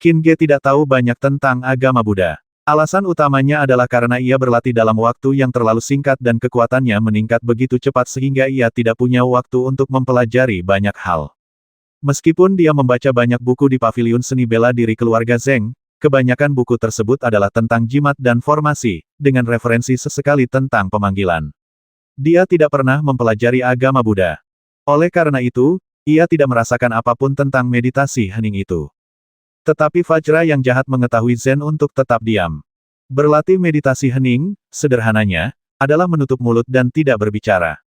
Qin Ge tidak tahu banyak tentang agama Buddha. Alasan utamanya adalah karena ia berlatih dalam waktu yang terlalu singkat dan kekuatannya meningkat begitu cepat sehingga ia tidak punya waktu untuk mempelajari banyak hal. Meskipun dia membaca banyak buku di paviliun seni bela diri keluarga Zheng, kebanyakan buku tersebut adalah tentang jimat dan formasi, dengan referensi sesekali tentang pemanggilan. Dia tidak pernah mempelajari agama Buddha. Oleh karena itu, ia tidak merasakan apapun tentang meditasi hening itu. Tetapi Vajra yang jahat mengetahui Zen untuk tetap diam. Berlatih meditasi hening, sederhananya, adalah menutup mulut dan tidak berbicara.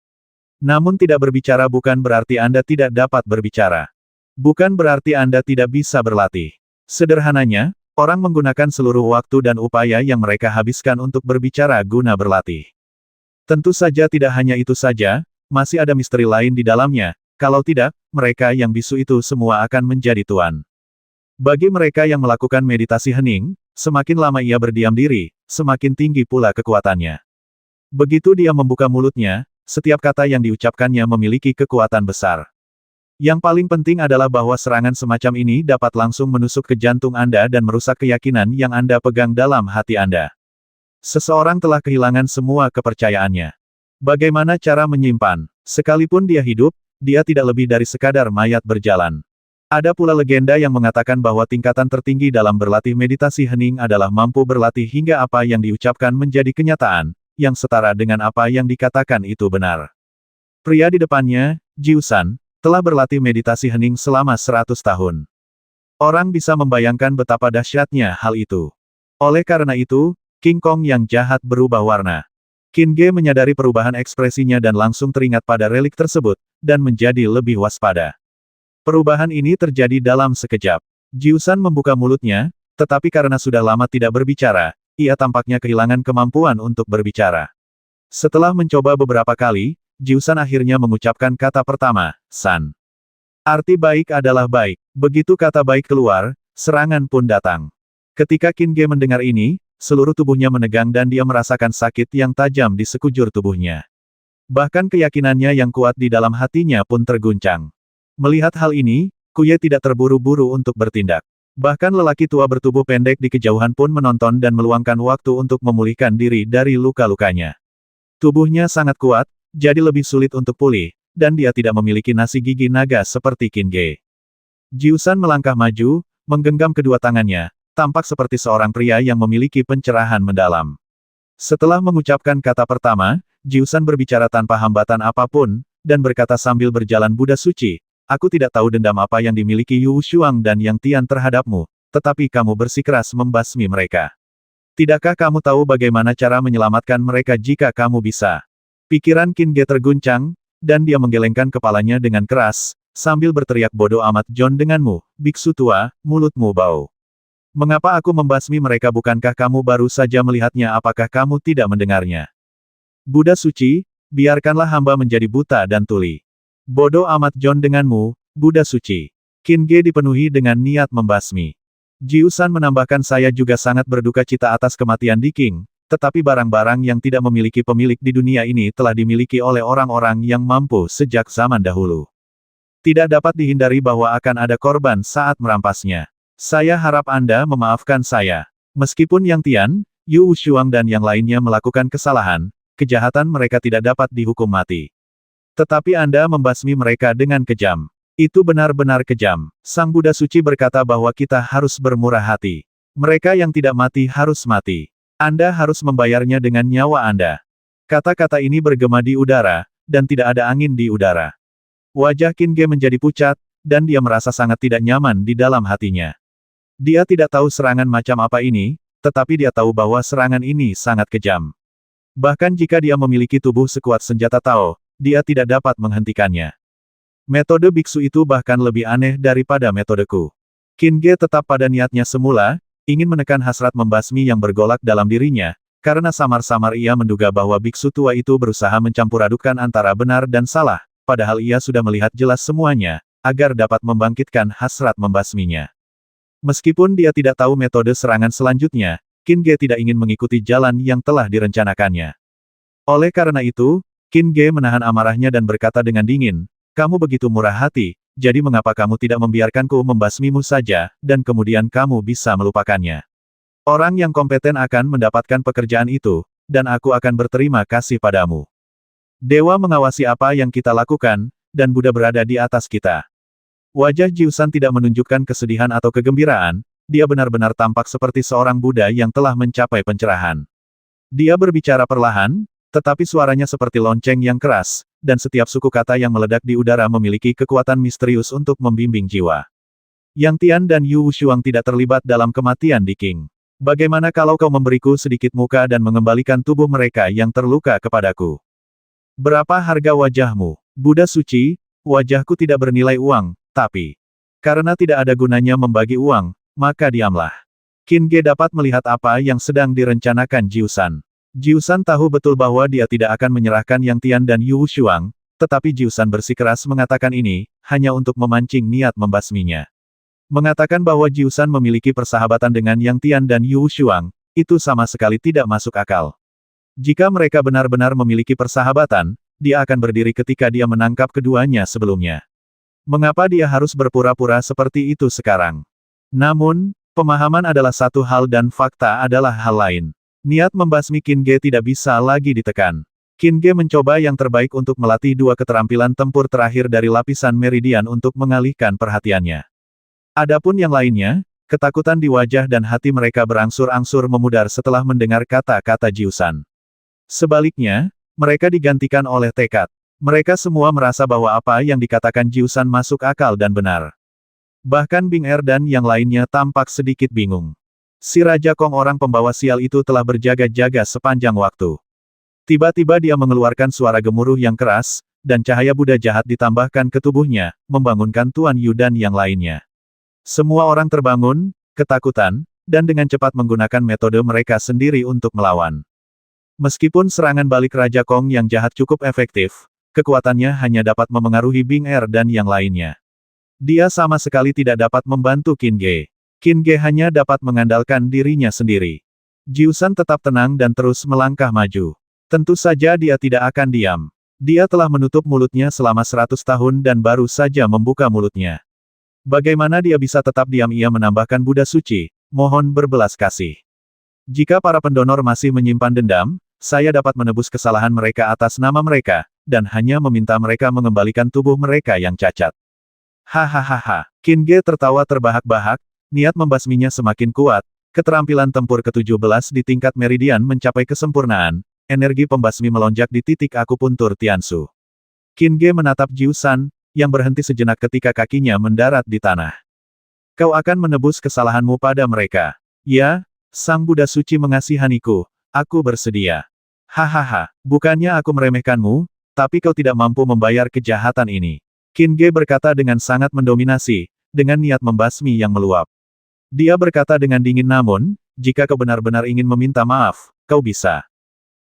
Namun tidak berbicara bukan berarti Anda tidak dapat berbicara. Bukan berarti Anda tidak bisa berlatih. Sederhananya, orang menggunakan seluruh waktu dan upaya yang mereka habiskan untuk berbicara guna berlatih. Tentu saja tidak hanya itu saja, masih ada misteri lain di dalamnya, kalau tidak, mereka yang bisu itu semua akan menjadi tuan. Bagi mereka yang melakukan meditasi hening, semakin lama ia berdiam diri, semakin tinggi pula kekuatannya. Begitu dia membuka mulutnya, setiap kata yang diucapkannya memiliki kekuatan besar. Yang paling penting adalah bahwa serangan semacam ini dapat langsung menusuk ke jantung Anda dan merusak keyakinan yang Anda pegang dalam hati Anda. Seseorang telah kehilangan semua kepercayaannya. Bagaimana cara menyimpan? Sekalipun dia hidup, dia tidak lebih dari sekadar mayat berjalan. Ada pula legenda yang mengatakan bahwa tingkatan tertinggi dalam berlatih meditasi hening adalah mampu berlatih hingga apa yang diucapkan menjadi kenyataan, yang setara dengan apa yang dikatakan itu benar. Pria di depannya, Jiusan, telah berlatih meditasi hening selama 100 tahun. Orang bisa membayangkan betapa dahsyatnya hal itu. Oleh karena itu, King Kong yang jahat berubah warna. Qin Ge menyadari perubahan ekspresinya dan langsung teringat pada relik tersebut, dan menjadi lebih waspada. Perubahan ini terjadi dalam sekejap. Jiusan membuka mulutnya, tetapi karena sudah lama tidak berbicara, ia tampaknya kehilangan kemampuan untuk berbicara. Setelah mencoba beberapa kali, Jiusan akhirnya mengucapkan kata pertama, San. Arti baik adalah baik. Begitu kata baik keluar, serangan pun datang. Ketika Qin Ge mendengar ini, seluruh tubuhnya menegang dan dia merasakan sakit yang tajam di sekujur tubuhnya. Bahkan keyakinannya yang kuat di dalam hatinya pun terguncang. Melihat hal ini, Kuye tidak terburu-buru untuk bertindak. Bahkan lelaki tua bertubuh pendek di kejauhan pun menonton dan meluangkan waktu untuk memulihkan diri dari luka-lukanya. Tubuhnya sangat kuat, jadi lebih sulit untuk pulih, dan dia tidak memiliki nasi gigi naga seperti Qin Ge. Jiusan melangkah maju, menggenggam kedua tangannya, tampak seperti seorang pria yang memiliki pencerahan mendalam. Setelah mengucapkan kata pertama, Jiusan berbicara tanpa hambatan apapun, dan berkata sambil berjalan Buddha suci, aku tidak tahu dendam apa yang dimiliki Yu Shuang dan Yang Tian terhadapmu, tetapi kamu bersikeras membasmi mereka. Tidakkah kamu tahu bagaimana cara menyelamatkan mereka jika kamu bisa? Pikiran Qin Ge terguncang, dan dia menggelengkan kepalanya dengan keras, sambil berteriak bodoh amat John denganmu, biksu tua, mulutmu bau. Mengapa aku membasmi mereka bukankah kamu baru saja melihatnya apakah kamu tidak mendengarnya? Buddha suci, biarkanlah hamba menjadi buta dan tuli. Bodoh amat John denganmu, Buddha suci. Qin Ge dipenuhi dengan niat membasmi. Jiusan menambahkan saya juga sangat berduka cita atas kematian Di King, tetapi barang-barang yang tidak memiliki pemilik di dunia ini telah dimiliki oleh orang-orang yang mampu sejak zaman dahulu. Tidak dapat dihindari bahwa akan ada korban saat merampasnya. Saya harap Anda memaafkan saya. Meskipun Yang Tian, Yu Shuang dan yang lainnya melakukan kesalahan, kejahatan mereka tidak dapat dihukum mati. Tetapi Anda membasmi mereka dengan kejam. Itu benar-benar kejam. Sang Buddha suci berkata bahwa kita harus bermurah hati. Mereka yang tidak mati harus mati. Anda harus membayarnya dengan nyawa Anda. Kata-kata ini bergema di udara, dan tidak ada angin di udara. Wajah Qin Ge menjadi pucat, dan dia merasa sangat tidak nyaman di dalam hatinya. Dia tidak tahu serangan macam apa ini, tetapi dia tahu bahwa serangan ini sangat kejam. Bahkan jika dia memiliki tubuh sekuat senjata Tao, dia tidak dapat menghentikannya. Metode biksu itu bahkan lebih aneh daripada metodeku. Qin Ge tetap pada niatnya semula, ingin menekan hasrat membasmi yang bergolak dalam dirinya, karena samar-samar ia menduga bahwa biksu tua itu berusaha mencampur-adukan antara benar dan salah, padahal ia sudah melihat jelas semuanya, agar dapat membangkitkan hasrat membasminya. Meskipun dia tidak tahu metode serangan selanjutnya, Qin Ge tidak ingin mengikuti jalan yang telah direncanakannya. Oleh karena itu, Qin Ge menahan amarahnya dan berkata dengan dingin, kamu begitu murah hati, jadi mengapa kamu tidak membiarkanku membasmimu saja, dan kemudian kamu bisa melupakannya. Orang yang kompeten akan mendapatkan pekerjaan itu, dan aku akan berterima kasih padamu. Dewa mengawasi apa yang kita lakukan, dan Buddha berada di atas kita. Wajah Jiusan tidak menunjukkan kesedihan atau kegembiraan, dia benar-benar tampak seperti seorang Buddha yang telah mencapai pencerahan. Dia berbicara perlahan, tetapi suaranya seperti lonceng yang keras, dan setiap suku kata yang meledak di udara memiliki kekuatan misterius untuk membimbing jiwa. Yang Tian dan Yu Wushuang tidak terlibat dalam kematian di Qing. Bagaimana kalau kau memberiku sedikit muka dan mengembalikan tubuh mereka yang terluka kepadaku? Berapa harga wajahmu? Buddha suci, wajahku tidak bernilai uang, tapi karena tidak ada gunanya membagi uang, maka diamlah. Qin Ge dapat melihat apa yang sedang direncanakan Jiusan. Jiusan tahu betul bahwa dia tidak akan menyerahkan Yang Tian dan Yu Wushuang, tetapi Jiusan bersikeras mengatakan ini, hanya untuk memancing niat membasminya. Mengatakan bahwa Jiusan memiliki persahabatan dengan Yang Tian dan Yu Wushuang, itu sama sekali tidak masuk akal. Jika mereka benar-benar memiliki persahabatan, dia akan berdiri ketika dia menangkap keduanya sebelumnya. Mengapa dia harus berpura-pura seperti itu sekarang? Namun, pemahaman adalah satu hal dan fakta adalah hal lain. Niat membasmi Qin Ge tidak bisa lagi ditekan. Qin Ge mencoba yang terbaik untuk melatih dua keterampilan tempur terakhir dari lapisan meridian untuk mengalihkan perhatiannya. Adapun yang lainnya, ketakutan di wajah dan hati mereka berangsur-angsur memudar setelah mendengar kata-kata Jiusan. Sebaliknya, mereka digantikan oleh tekad. Mereka semua merasa bahwa apa yang dikatakan Jiusan masuk akal dan benar. Bahkan Bing Er dan yang lainnya tampak sedikit bingung. Si Raja Kong orang pembawa sial itu telah berjaga-jaga sepanjang waktu. Tiba-tiba dia mengeluarkan suara gemuruh yang keras, dan cahaya Buddha jahat ditambahkan ke tubuhnya, membangunkan Tuan Yu dan yang lainnya. Semua orang terbangun, ketakutan, dan dengan cepat menggunakan metode mereka sendiri untuk melawan. Meskipun serangan balik Raja Kong yang jahat cukup efektif, kekuatannya hanya dapat memengaruhi Bing Er dan yang lainnya. Dia sama sekali tidak dapat membantu Qin Ge. Qin Ge hanya dapat mengandalkan dirinya sendiri. Jiusan tetap tenang dan terus melangkah maju. Tentu saja dia tidak akan diam. Dia telah menutup mulutnya selama 100 tahun dan baru saja membuka mulutnya. Bagaimana dia bisa tetap diam? Ia menambahkan Buddha suci, mohon berbelas kasih. Jika para pendonor masih menyimpan dendam, saya dapat menebus kesalahan mereka atas nama mereka, dan hanya meminta mereka mengembalikan tubuh mereka yang cacat. Hahaha. Qin Ge tertawa terbahak-bahak. Niat membasminya semakin kuat, keterampilan tempur ke-17 di tingkat meridian mencapai kesempurnaan, energi pembasmi melonjak di titik akupuntur Tiansu. Qin Ge menatap Jiusan, yang berhenti sejenak ketika kakinya mendarat di tanah. Kau akan menebus kesalahanmu pada mereka. Ya, Sang Buddha suci mengasihaniku, aku bersedia. Hahaha, bukannya aku meremehkanmu, tapi kau tidak mampu membayar kejahatan ini. Qin Ge berkata dengan sangat mendominasi, dengan niat membasmi yang meluap. Dia berkata dengan dingin, namun, jika kau benar-benar ingin meminta maaf, kau bisa.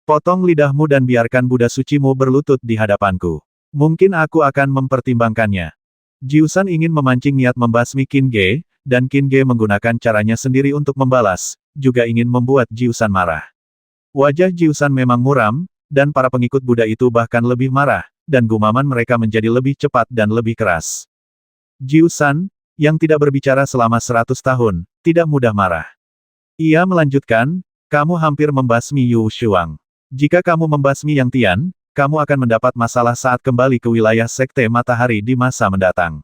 Potong lidahmu dan biarkan Buddha sucimu berlutut di hadapanku. Mungkin aku akan mempertimbangkannya. Jiusan ingin memancing niat membasmi Qin Ge, dan Qin Ge menggunakan caranya sendiri untuk membalas, juga ingin membuat Jiusan marah. Wajah Jiusan memang muram, dan para pengikut Buddha itu bahkan lebih marah, dan gumaman mereka menjadi lebih cepat dan lebih keras. Jiusan, yang tidak berbicara selama 100 tahun, tidak mudah marah. Ia melanjutkan, kamu hampir membasmi Yu Wushuang. Jika kamu membasmi Yang Tian, kamu akan mendapat masalah saat kembali ke wilayah Sekte Matahari di masa mendatang.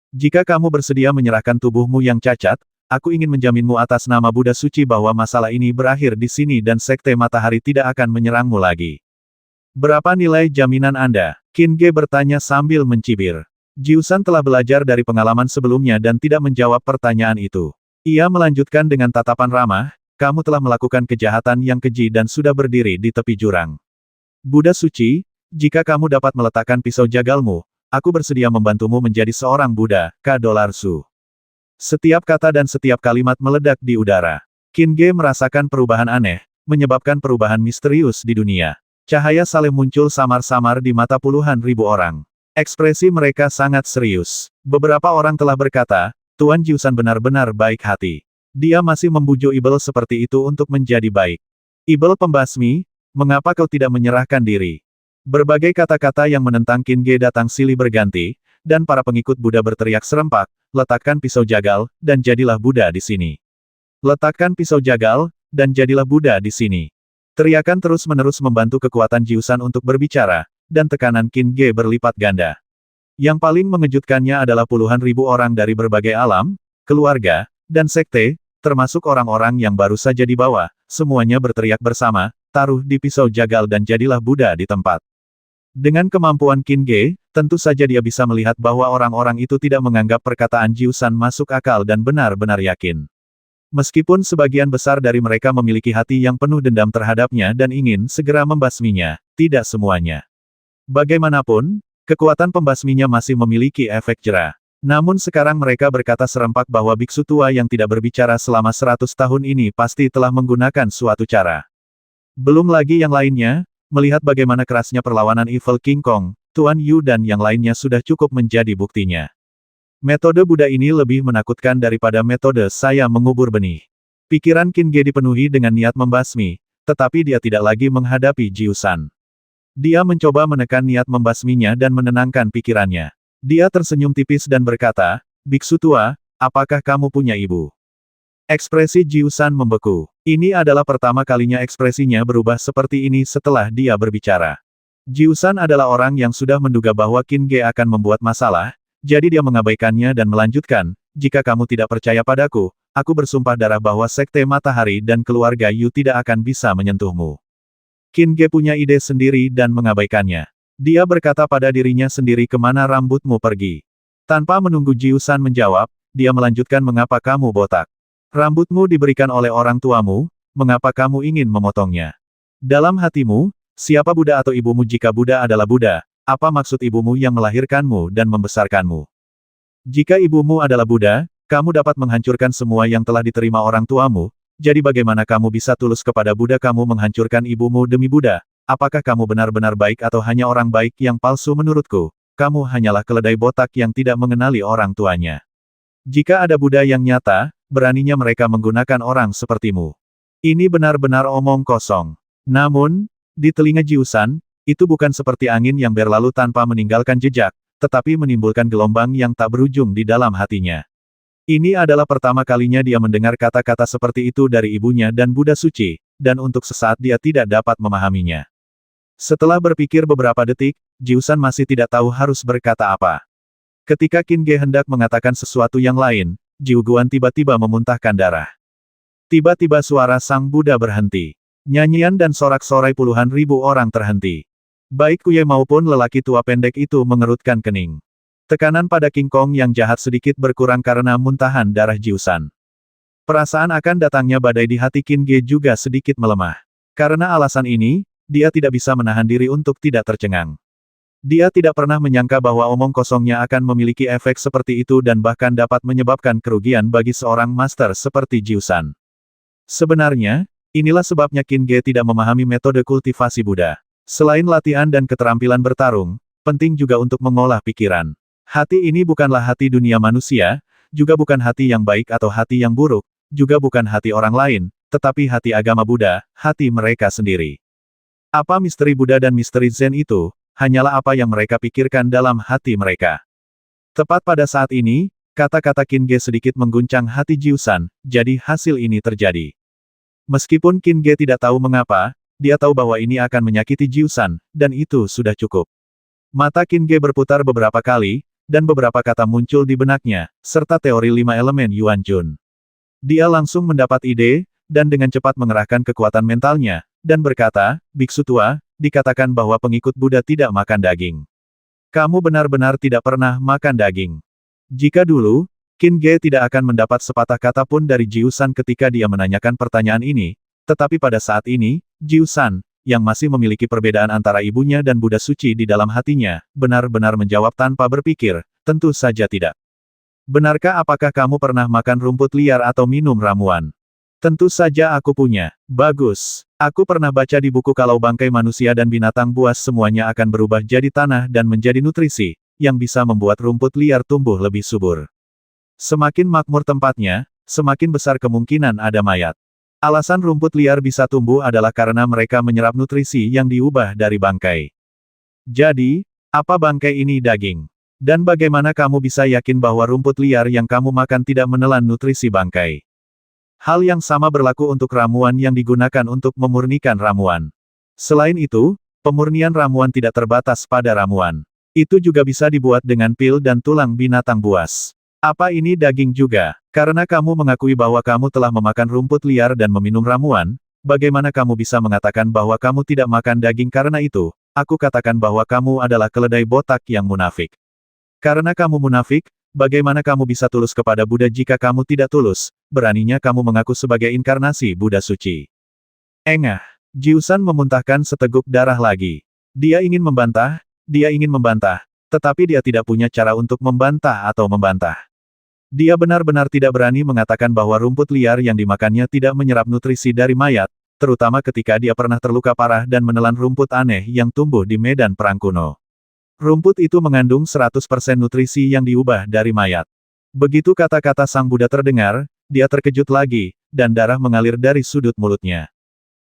Jika kamu bersedia menyerahkan tubuhmu yang cacat, aku ingin menjaminmu atas nama Buddha suci bahwa masalah ini berakhir di sini dan Sekte Matahari tidak akan menyerangmu lagi. Berapa nilai jaminan Anda? Qin Ge bertanya sambil mencibir. Jiusan telah belajar dari pengalaman sebelumnya dan tidak menjawab pertanyaan itu. Ia melanjutkan dengan tatapan ramah, kamu telah melakukan kejahatan yang keji dan sudah berdiri di tepi jurang. Buddha suci, jika kamu dapat meletakkan pisau jagalmu, aku bersedia membantumu menjadi seorang Buddha, K$Su. Setiap kata dan setiap kalimat meledak di udara. Qin Ge merasakan perubahan aneh, menyebabkan perubahan misterius di dunia. Cahaya saleh muncul samar-samar di mata puluhan ribu orang. Ekspresi mereka sangat serius. Beberapa orang telah berkata, Tuan Jiusan benar-benar baik hati. Dia masih membujuk Ibel seperti itu untuk menjadi baik. Ibel pembasmi, mengapa kau tidak menyerahkan diri? Berbagai kata-kata yang menentang Qin Ge datang silih berganti, dan para pengikut Buddha berteriak serempak, letakkan pisau jagal, dan jadilah Buddha di sini. Letakkan pisau jagal, dan jadilah Buddha di sini. Teriakan terus-menerus membantu kekuatan Jiusan untuk berbicara, dan tekanan Qin Ge berlipat ganda. Yang paling mengejutkannya adalah puluhan ribu orang dari berbagai alam, keluarga, dan sekte, termasuk orang-orang yang baru saja dibawa, semuanya berteriak bersama, taruh di pisau jagal dan jadilah Buddha di tempat. Dengan kemampuan Qin Ge, tentu saja dia bisa melihat bahwa orang-orang itu tidak menganggap perkataan Jiusan masuk akal dan benar-benar yakin. Meskipun sebagian besar dari mereka memiliki hati yang penuh dendam terhadapnya dan ingin segera membasminya, tidak semuanya. Bagaimanapun, kekuatan pembasminya masih memiliki efek jera. Namun sekarang mereka berkata serempak bahwa biksu tua yang tidak berbicara selama 100 tahun ini pasti telah menggunakan suatu cara. Belum lagi yang lainnya, melihat bagaimana kerasnya perlawanan Evil King Kong, Tuan Yu dan yang lainnya sudah cukup menjadi buktinya. Metode Buddha ini lebih menakutkan daripada metode saya mengubur benih. Pikiran Qin Ge dipenuhi dengan niat membasmi, tetapi dia tidak lagi menghadapi Jiusan. Dia mencoba menekan niat membasminya dan menenangkan pikirannya. Dia tersenyum tipis dan berkata, "Biksu tua, apakah kamu punya ibu?" Ekspresi Jiusan membeku. Ini adalah pertama kalinya ekspresinya berubah seperti ini setelah dia berbicara. Jiusan adalah orang yang sudah menduga bahwa Qin Ge akan membuat masalah, jadi dia mengabaikannya dan melanjutkan, "Jika kamu tidak percaya padaku, aku bersumpah darah bahwa Sekte Matahari dan keluarga Yu tidak akan bisa menyentuhmu." Qin Ge punya ide sendiri dan mengabaikannya. Dia berkata pada dirinya sendiri, "Kemana rambutmu pergi?" Tanpa menunggu Jiusan menjawab, dia melanjutkan, "Mengapa kamu botak? Rambutmu diberikan oleh orang tuamu, mengapa kamu ingin memotongnya? Dalam hatimu, siapa Buddha atau ibumu jika Buddha adalah Buddha? Apa maksud ibumu yang melahirkanmu dan membesarkanmu? Jika ibumu adalah Buddha, kamu dapat menghancurkan semua yang telah diterima orang tuamu, jadi bagaimana kamu bisa tulus kepada Buddha? Kamu menghancurkan ibumu demi Buddha. Apakah kamu benar-benar baik atau hanya orang baik yang palsu? Menurutku, kamu hanyalah keledai botak yang tidak mengenali orang tuanya. Jika ada Buddha yang nyata, beraninya mereka menggunakan orang sepertimu. Ini benar-benar omong kosong. Namun, di telinga Jiusan, itu bukan seperti angin yang berlalu tanpa meninggalkan jejak, tetapi menimbulkan gelombang yang tak berujung di dalam hatinya. Ini adalah pertama kalinya dia mendengar kata-kata seperti itu dari ibunya dan Buddha suci, dan untuk sesaat dia tidak dapat memahaminya. Setelah berpikir beberapa detik, Jiusan masih tidak tahu harus berkata apa. Ketika Qin Ge hendak mengatakan sesuatu yang lain, Jiu Guan tiba-tiba memuntahkan darah. Tiba-tiba suara sang Buddha berhenti. Nyanyian dan sorak-sorai puluhan ribu orang terhenti. Baik Kuye maupun lelaki tua pendek itu mengerutkan kening. Tekanan pada King Kong yang jahat sedikit berkurang karena muntahan darah Jiusan. Perasaan akan datangnya badai di hati Qin Ge juga sedikit melemah. Karena alasan ini, dia tidak bisa menahan diri untuk tidak tercengang. Dia tidak pernah menyangka bahwa omong kosongnya akan memiliki efek seperti itu dan bahkan dapat menyebabkan kerugian bagi seorang master seperti Jiusan. Sebenarnya, inilah sebabnya Qin Ge tidak memahami metode kultivasi Buddha. Selain latihan dan keterampilan bertarung, penting juga untuk mengolah pikiran. Hati ini bukanlah hati dunia manusia, juga bukan hati yang baik atau hati yang buruk, juga bukan hati orang lain, tetapi hati agama Buddha, hati mereka sendiri. Apa misteri Buddha dan misteri Zen itu, hanyalah apa yang mereka pikirkan dalam hati mereka. Tepat pada saat ini, kata-kata Qin Ge sedikit mengguncang hati Jiusan, jadi hasil ini terjadi. Meskipun Qin Ge tidak tahu mengapa, dia tahu bahwa ini akan menyakiti Jiusan, dan itu sudah cukup. Mata Qin Ge berputar beberapa kali, dan beberapa kata muncul di benaknya, serta teori 5 elemen Yuan Jun. Dia langsung mendapat ide, dan dengan cepat mengerahkan kekuatan mentalnya, dan berkata, "Biksu tua, dikatakan bahwa pengikut Buddha tidak makan daging. Kamu benar-benar tidak pernah makan daging." Jika dulu, Qin Ge tidak akan mendapat sepatah kata pun dari Jiusan ketika dia menanyakan pertanyaan ini, tetapi pada saat ini, Jiusan, yang masih memiliki perbedaan antara ibunya dan Buddha suci di dalam hatinya, benar-benar menjawab tanpa berpikir, "Tentu saja tidak." "Benarkah apakah kamu pernah makan rumput liar atau minum ramuan?" "Tentu saja aku punya." "Bagus. Aku pernah baca di buku kalau bangkai manusia dan binatang buas semuanya akan berubah jadi tanah dan menjadi nutrisi, yang bisa membuat rumput liar tumbuh lebih subur. Semakin makmur tempatnya, semakin besar kemungkinan ada mayat. Alasan rumput liar bisa tumbuh adalah karena mereka menyerap nutrisi yang diubah dari bangkai. Jadi, apa bangkai ini daging?" Dan bagaimana kamu bisa yakin bahwa rumput liar yang kamu makan tidak menelan nutrisi bangkai? Hal yang sama berlaku untuk ramuan yang digunakan untuk memurnikan ramuan. Selain itu, pemurnian ramuan tidak terbatas pada ramuan. Itu juga bisa dibuat dengan pil dan tulang binatang buas. Apa ini daging juga? Karena kamu mengakui bahwa kamu telah memakan rumput liar dan meminum ramuan, bagaimana kamu bisa mengatakan bahwa kamu tidak makan daging? Karena itu, aku katakan bahwa kamu adalah keledai botak yang munafik. Karena kamu munafik, bagaimana kamu bisa tulus kepada Buddha jika kamu tidak tulus? Beraninya kamu mengaku sebagai inkarnasi Buddha suci. Engah. Jiusan memuntahkan seteguk darah lagi. Dia ingin membantah, tetapi dia tidak punya cara untuk membantah atau membantah. Dia benar-benar tidak berani mengatakan bahwa rumput liar yang dimakannya tidak menyerap nutrisi dari mayat, terutama ketika dia pernah terluka parah dan menelan rumput aneh yang tumbuh di medan perang kuno. Rumput itu mengandung 100% nutrisi yang diubah dari mayat. Begitu kata-kata Sang Buddha terdengar, dia terkejut lagi, dan darah mengalir dari sudut mulutnya.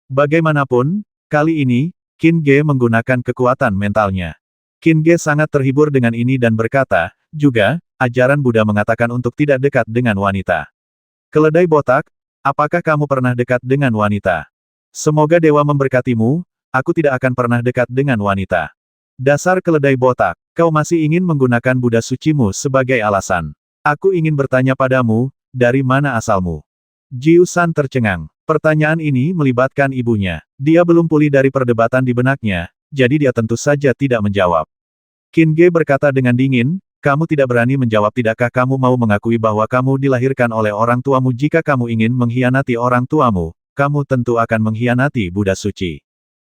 Bagaimanapun, kali ini, Qin Ge menggunakan kekuatan mentalnya. Qin Ge sangat terhibur dengan ini dan berkata, juga, ajaran Buddha mengatakan untuk tidak dekat dengan wanita. Keledai botak, apakah kamu pernah dekat dengan wanita? Semoga dewa memberkatimu, aku tidak akan pernah dekat dengan wanita. Dasar keledai botak, kau masih ingin menggunakan Buddha sucimu sebagai alasan. Aku ingin bertanya padamu, dari mana asalmu? Jiusan tercengang. Pertanyaan ini melibatkan ibunya. Dia belum pulih dari perdebatan di benaknya, jadi dia tentu saja tidak menjawab. Qin Ge berkata dengan dingin, kamu tidak berani menjawab. Tidakkah kamu mau mengakui bahwa kamu dilahirkan oleh orang tuamu? Jika kamu ingin mengkhianati orang tuamu, kamu tentu akan mengkhianati Buddha suci.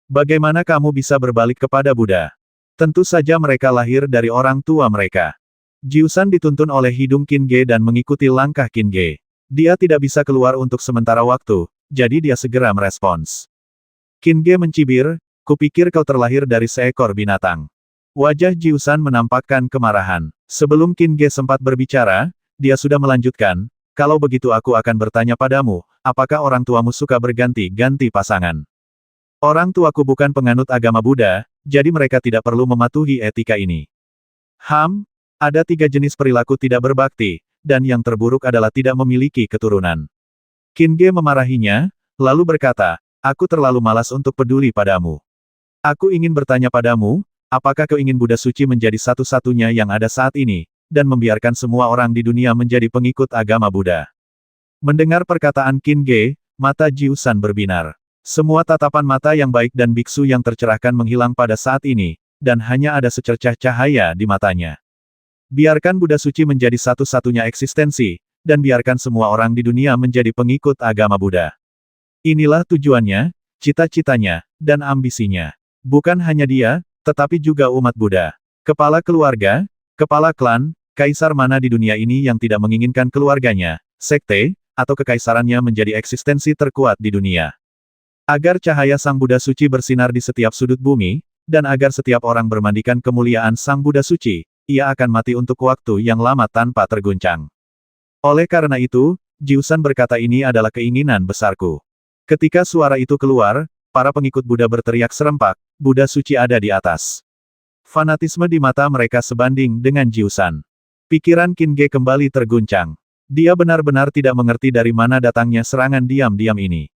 Bagaimana kamu bisa berbalik kepada Buddha? Tentu saja mereka lahir dari orang tua mereka. Jiusan dituntun oleh hidung Qin Ge dan mengikuti langkah Qin Ge. Dia tidak bisa keluar untuk sementara waktu, jadi dia segera merespons. Qin Ge mencibir, kupikir kau terlahir dari seekor binatang. Wajah Jiusan menampakkan kemarahan. Sebelum Qin Ge sempat berbicara, dia sudah melanjutkan, kalau begitu aku akan bertanya padamu, apakah orang tuamu suka berganti-ganti pasangan? Orang tuaku bukan penganut agama Buddha, jadi mereka tidak perlu mematuhi etika ini. Ada 3 jenis perilaku tidak berbakti, dan yang terburuk adalah tidak memiliki keturunan. Qin Ge memarahinya, lalu berkata, aku terlalu malas untuk peduli padamu. Aku ingin bertanya padamu, apakah kau ingin Buddha suci menjadi satu-satunya yang ada saat ini, dan membiarkan semua orang di dunia menjadi pengikut agama Buddha? Mendengar perkataan Qin Ge, mata Jiusan berbinar. Semua tatapan mata yang baik dan biksu yang tercerahkan menghilang pada saat ini, dan hanya ada secercah cahaya di matanya. Biarkan Buddha suci menjadi satu-satunya eksistensi, dan biarkan semua orang di dunia menjadi pengikut agama Buddha. Inilah tujuannya, cita-citanya, dan ambisinya. Bukan hanya dia, tetapi juga umat Buddha. Kepala keluarga, kepala klan, kaisar mana di dunia ini yang tidak menginginkan keluarganya, sekte, atau kekaisarannya menjadi eksistensi terkuat di dunia. Agar cahaya Sang Buddha suci bersinar di setiap sudut bumi, dan agar setiap orang bermandikan kemuliaan Sang Buddha suci, ia akan mati untuk waktu yang lama tanpa terguncang. Oleh karena itu, Jiusan berkata ini adalah keinginan besarku. Ketika suara itu keluar, para pengikut Buddha berteriak serempak, Buddha suci ada di atas. Fanatisme di mata mereka sebanding dengan Jiusan. Pikiran Qin Ge kembali terguncang. Dia benar-benar tidak mengerti dari mana datangnya serangan diam-diam ini.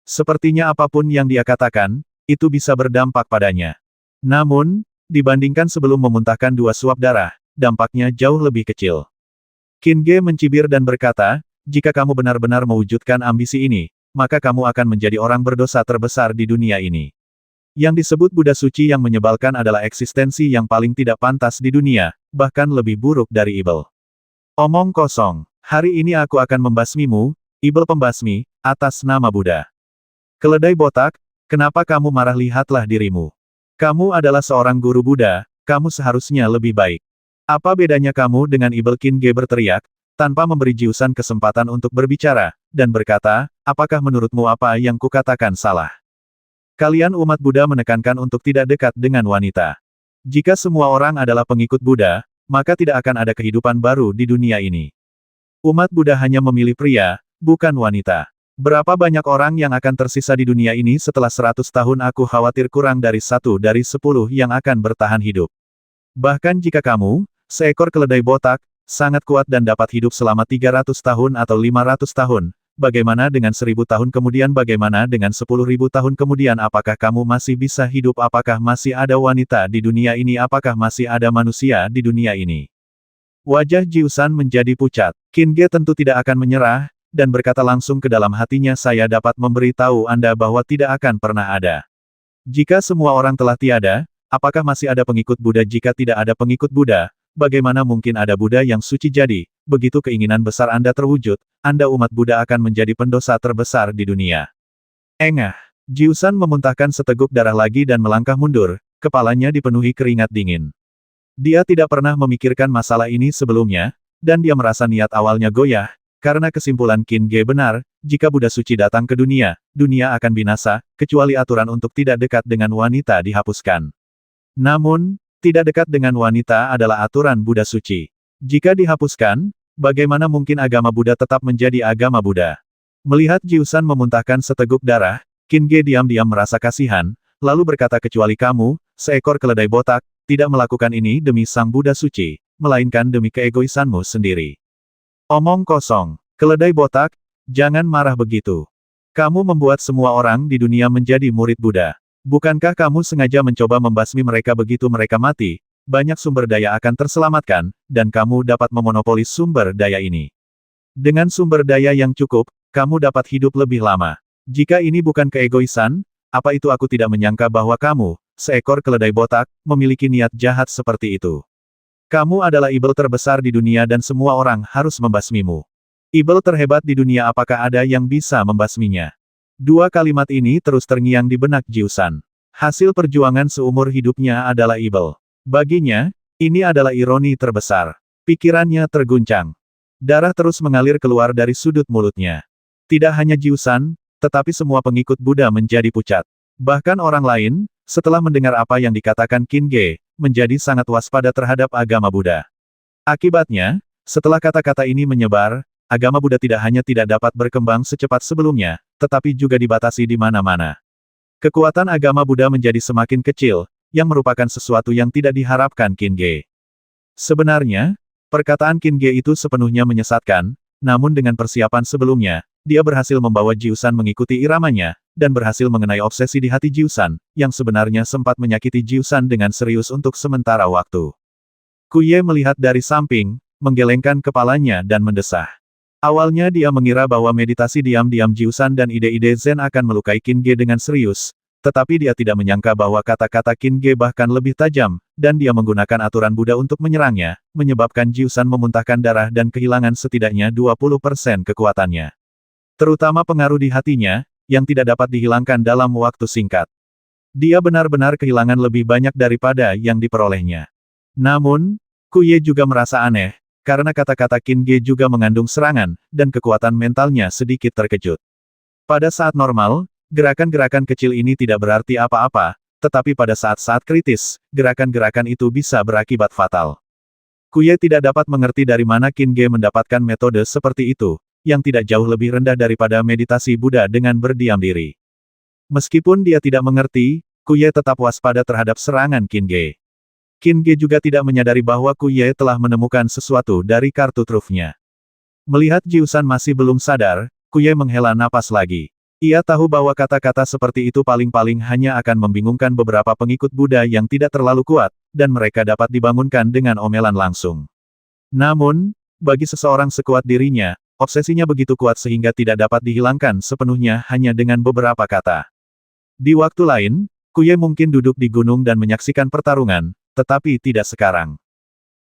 Sepertinya apapun yang dia katakan, itu bisa berdampak padanya. Namun, dibandingkan sebelum memuntahkan 2 suap darah, dampaknya jauh lebih kecil. Qin Ge mencibir dan berkata, jika kamu benar-benar mewujudkan ambisi ini, maka kamu akan menjadi orang berdosa terbesar di dunia ini. Yang disebut Buddha suci yang menyebalkan adalah eksistensi yang paling tidak pantas di dunia, bahkan lebih buruk dari Ibel. Omong kosong, hari ini aku akan membasmimu, Ibel pembasmi, atas nama Buddha. Keledai botak, kenapa kamu marah? Lihatlah dirimu. Kamu adalah seorang guru Buddha, kamu seharusnya lebih baik. Apa bedanya kamu dengan Ibel? Qin Ge berteriak, tanpa memberi Jiusan kesempatan untuk berbicara, dan berkata, apakah menurutmu apa yang kukatakan salah? Kalian umat Buddha menekankan untuk tidak dekat dengan wanita. Jika semua orang adalah pengikut Buddha, maka tidak akan ada kehidupan baru di dunia ini. Umat Buddha hanya memilih pria, bukan wanita. Berapa banyak orang yang akan tersisa di dunia ini setelah 100 tahun? Aku khawatir kurang dari 1 dari 10 yang akan bertahan hidup. Bahkan jika kamu, seekor keledai botak, sangat kuat dan dapat hidup selama 300 tahun atau 500 tahun. Bagaimana dengan 1000 tahun kemudian? Bagaimana dengan 10.000 tahun kemudian? Apakah kamu masih bisa hidup? Apakah masih ada wanita di dunia ini? Apakah masih ada manusia di dunia ini? Wajah Jiusan menjadi pucat. Qin Ge tentu tidak akan menyerah, dan berkata langsung ke dalam hatinya, saya dapat memberitahu Anda bahwa tidak akan pernah ada. Jika semua orang telah tiada, apakah masih ada pengikut Buddha? Jika tidak ada pengikut Buddha, bagaimana mungkin ada Buddha yang suci? Jadi, begitu keinginan besar Anda terwujud, Anda umat Buddha akan menjadi pendosa terbesar di dunia. Engah. Jiusan memuntahkan seteguk darah lagi dan melangkah mundur, kepalanya dipenuhi keringat dingin. Dia tidak pernah memikirkan masalah ini sebelumnya, dan dia merasa niat awalnya goyah, karena kesimpulan Qin Ge benar, jika Buddha suci datang ke dunia, dunia akan binasa, kecuali aturan untuk tidak dekat dengan wanita dihapuskan. Namun, tidak dekat dengan wanita adalah aturan Buddha suci. Jika dihapuskan, bagaimana mungkin agama Buddha tetap menjadi agama Buddha? Melihat Jiusan memuntahkan seteguk darah, Qin Ge diam-diam merasa kasihan, lalu berkata, kecuali kamu, seekor keledai botak, tidak melakukan ini demi Sang Buddha suci, melainkan demi keegoisanmu sendiri. Omong kosong. Keledai botak, jangan marah begitu. Kamu membuat semua orang di dunia menjadi murid Buddha. Bukankah kamu sengaja mencoba membasmi mereka? Begitu mereka mati, banyak sumber daya akan terselamatkan, dan kamu dapat memonopoli sumber daya ini. Dengan sumber daya yang cukup, kamu dapat hidup lebih lama. Jika ini bukan keegoisan, apa itu? Aku tidak menyangka bahwa kamu, seekor keledai botak, memiliki niat jahat seperti itu. Kamu adalah ibel terbesar di dunia dan semua orang harus membasmimu. Ibel terhebat di dunia, apakah ada yang bisa membasminya? Dua kalimat ini terus terngiang di benak Jiusan. Hasil perjuangan seumur hidupnya adalah ibel. Baginya, ini adalah ironi terbesar. Pikirannya terguncang. Darah terus mengalir keluar dari sudut mulutnya. Tidak hanya Jiusan, tetapi semua pengikut Buddha menjadi pucat. Bahkan orang lain, setelah mendengar apa yang dikatakan Qin Ge, menjadi sangat waspada terhadap agama Buddha. Akibatnya, setelah kata-kata ini menyebar, agama Buddha tidak hanya tidak dapat berkembang secepat sebelumnya, tetapi juga dibatasi di mana-mana. Kekuatan agama Buddha menjadi semakin kecil, yang merupakan sesuatu yang tidak diharapkan Qin Ge. Sebenarnya, perkataan Qin Ge itu sepenuhnya menyesatkan, namun dengan persiapan sebelumnya, dia berhasil membawa Jiusan mengikuti iramanya, dan berhasil mengenai obsesi di hati Jiusan, yang sebenarnya sempat menyakiti Jiusan dengan serius untuk sementara waktu. Kuye melihat dari samping, menggelengkan kepalanya dan mendesah. Awalnya dia mengira bahwa meditasi diam-diam Jiusan dan ide-ide Zen akan melukai Qin Ge dengan serius, tetapi dia tidak menyangka bahwa kata-kata Qin Ge bahkan lebih tajam, dan dia menggunakan aturan Buddha untuk menyerangnya, menyebabkan Jiusan memuntahkan darah dan kehilangan setidaknya 20% kekuatannya. Terutama pengaruh di hatinya, yang tidak dapat dihilangkan dalam waktu singkat. Dia benar-benar kehilangan lebih banyak daripada yang diperolehnya. Namun, Kuye juga merasa aneh, karena kata-kata Qin Ge juga mengandung serangan, dan kekuatan mentalnya sedikit terkejut. Pada saat normal, gerakan-gerakan kecil ini tidak berarti apa-apa, tetapi pada saat-saat kritis, gerakan-gerakan itu bisa berakibat fatal. Kuye tidak dapat mengerti dari mana Qin Ge mendapatkan metode seperti itu, yang tidak jauh lebih rendah daripada meditasi Buddha dengan berdiam diri. Meskipun dia tidak mengerti, Kuye tetap waspada terhadap serangan Qin Ge. Qin Ge juga tidak menyadari bahwa Kuye telah menemukan sesuatu dari kartu trufnya. Melihat Jiusan masih belum sadar, Kuye menghela napas lagi. Ia tahu bahwa kata-kata seperti itu paling-paling hanya akan membingungkan beberapa pengikut Buddha yang tidak terlalu kuat, dan mereka dapat dibangunkan dengan omelan langsung. Namun, bagi seseorang sekuat dirinya, obsesinya begitu kuat sehingga tidak dapat dihilangkan sepenuhnya hanya dengan beberapa kata. Di waktu lain, Kuye mungkin duduk di gunung dan menyaksikan pertarungan, tetapi tidak sekarang.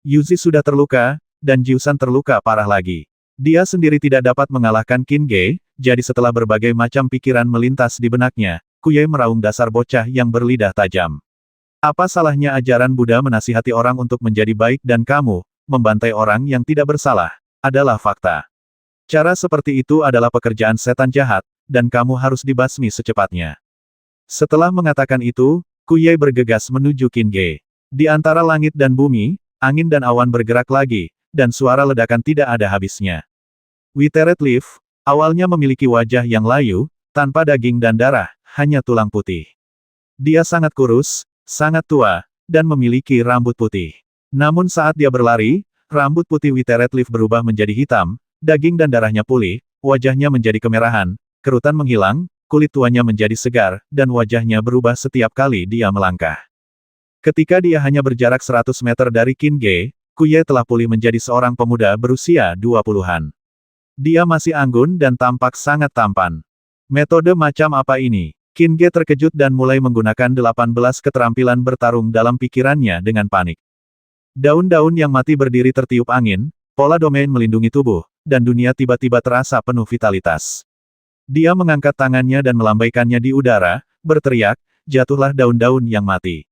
Yuzi sudah terluka, dan Jiusan terluka parah lagi. Dia sendiri tidak dapat mengalahkan Qin Ge, jadi setelah berbagai macam pikiran melintas di benaknya, Kuye meraung dasar bocah yang berlidah tajam. Apa salahnya ajaran Buddha menasihati orang untuk menjadi baik dan kamu, membantai orang yang tidak bersalah, adalah fakta. Cara seperti itu adalah pekerjaan setan jahat, dan kamu harus dibasmi secepatnya. Setelah mengatakan itu, Kuye bergegas menuju Qin Ge. Di antara langit dan bumi, angin dan awan bergerak lagi, dan suara ledakan tidak ada habisnya. Witteret Leaf, awalnya memiliki wajah yang layu, tanpa daging dan darah, hanya tulang putih. Dia sangat kurus, sangat tua, dan memiliki rambut putih. Namun saat dia berlari, rambut putih Withered Leaf berubah menjadi hitam, daging dan darahnya pulih, wajahnya menjadi kemerahan, kerutan menghilang, kulit tuanya menjadi segar, dan wajahnya berubah setiap kali dia melangkah. Ketika dia hanya berjarak 100 meter dari Qin Ge, Kuye telah pulih menjadi seorang pemuda berusia 20-an. Dia masih anggun dan tampak sangat tampan. Metode macam apa ini? Qin Ge terkejut dan mulai menggunakan 18 keterampilan bertarung dalam pikirannya dengan panik. Daun-daun yang mati berdiri tertiup angin, pola domain melindungi tubuh, dan dunia tiba-tiba terasa penuh vitalitas. Dia mengangkat tangannya dan melambaikannya di udara, berteriak, jatuhlah daun-daun yang mati.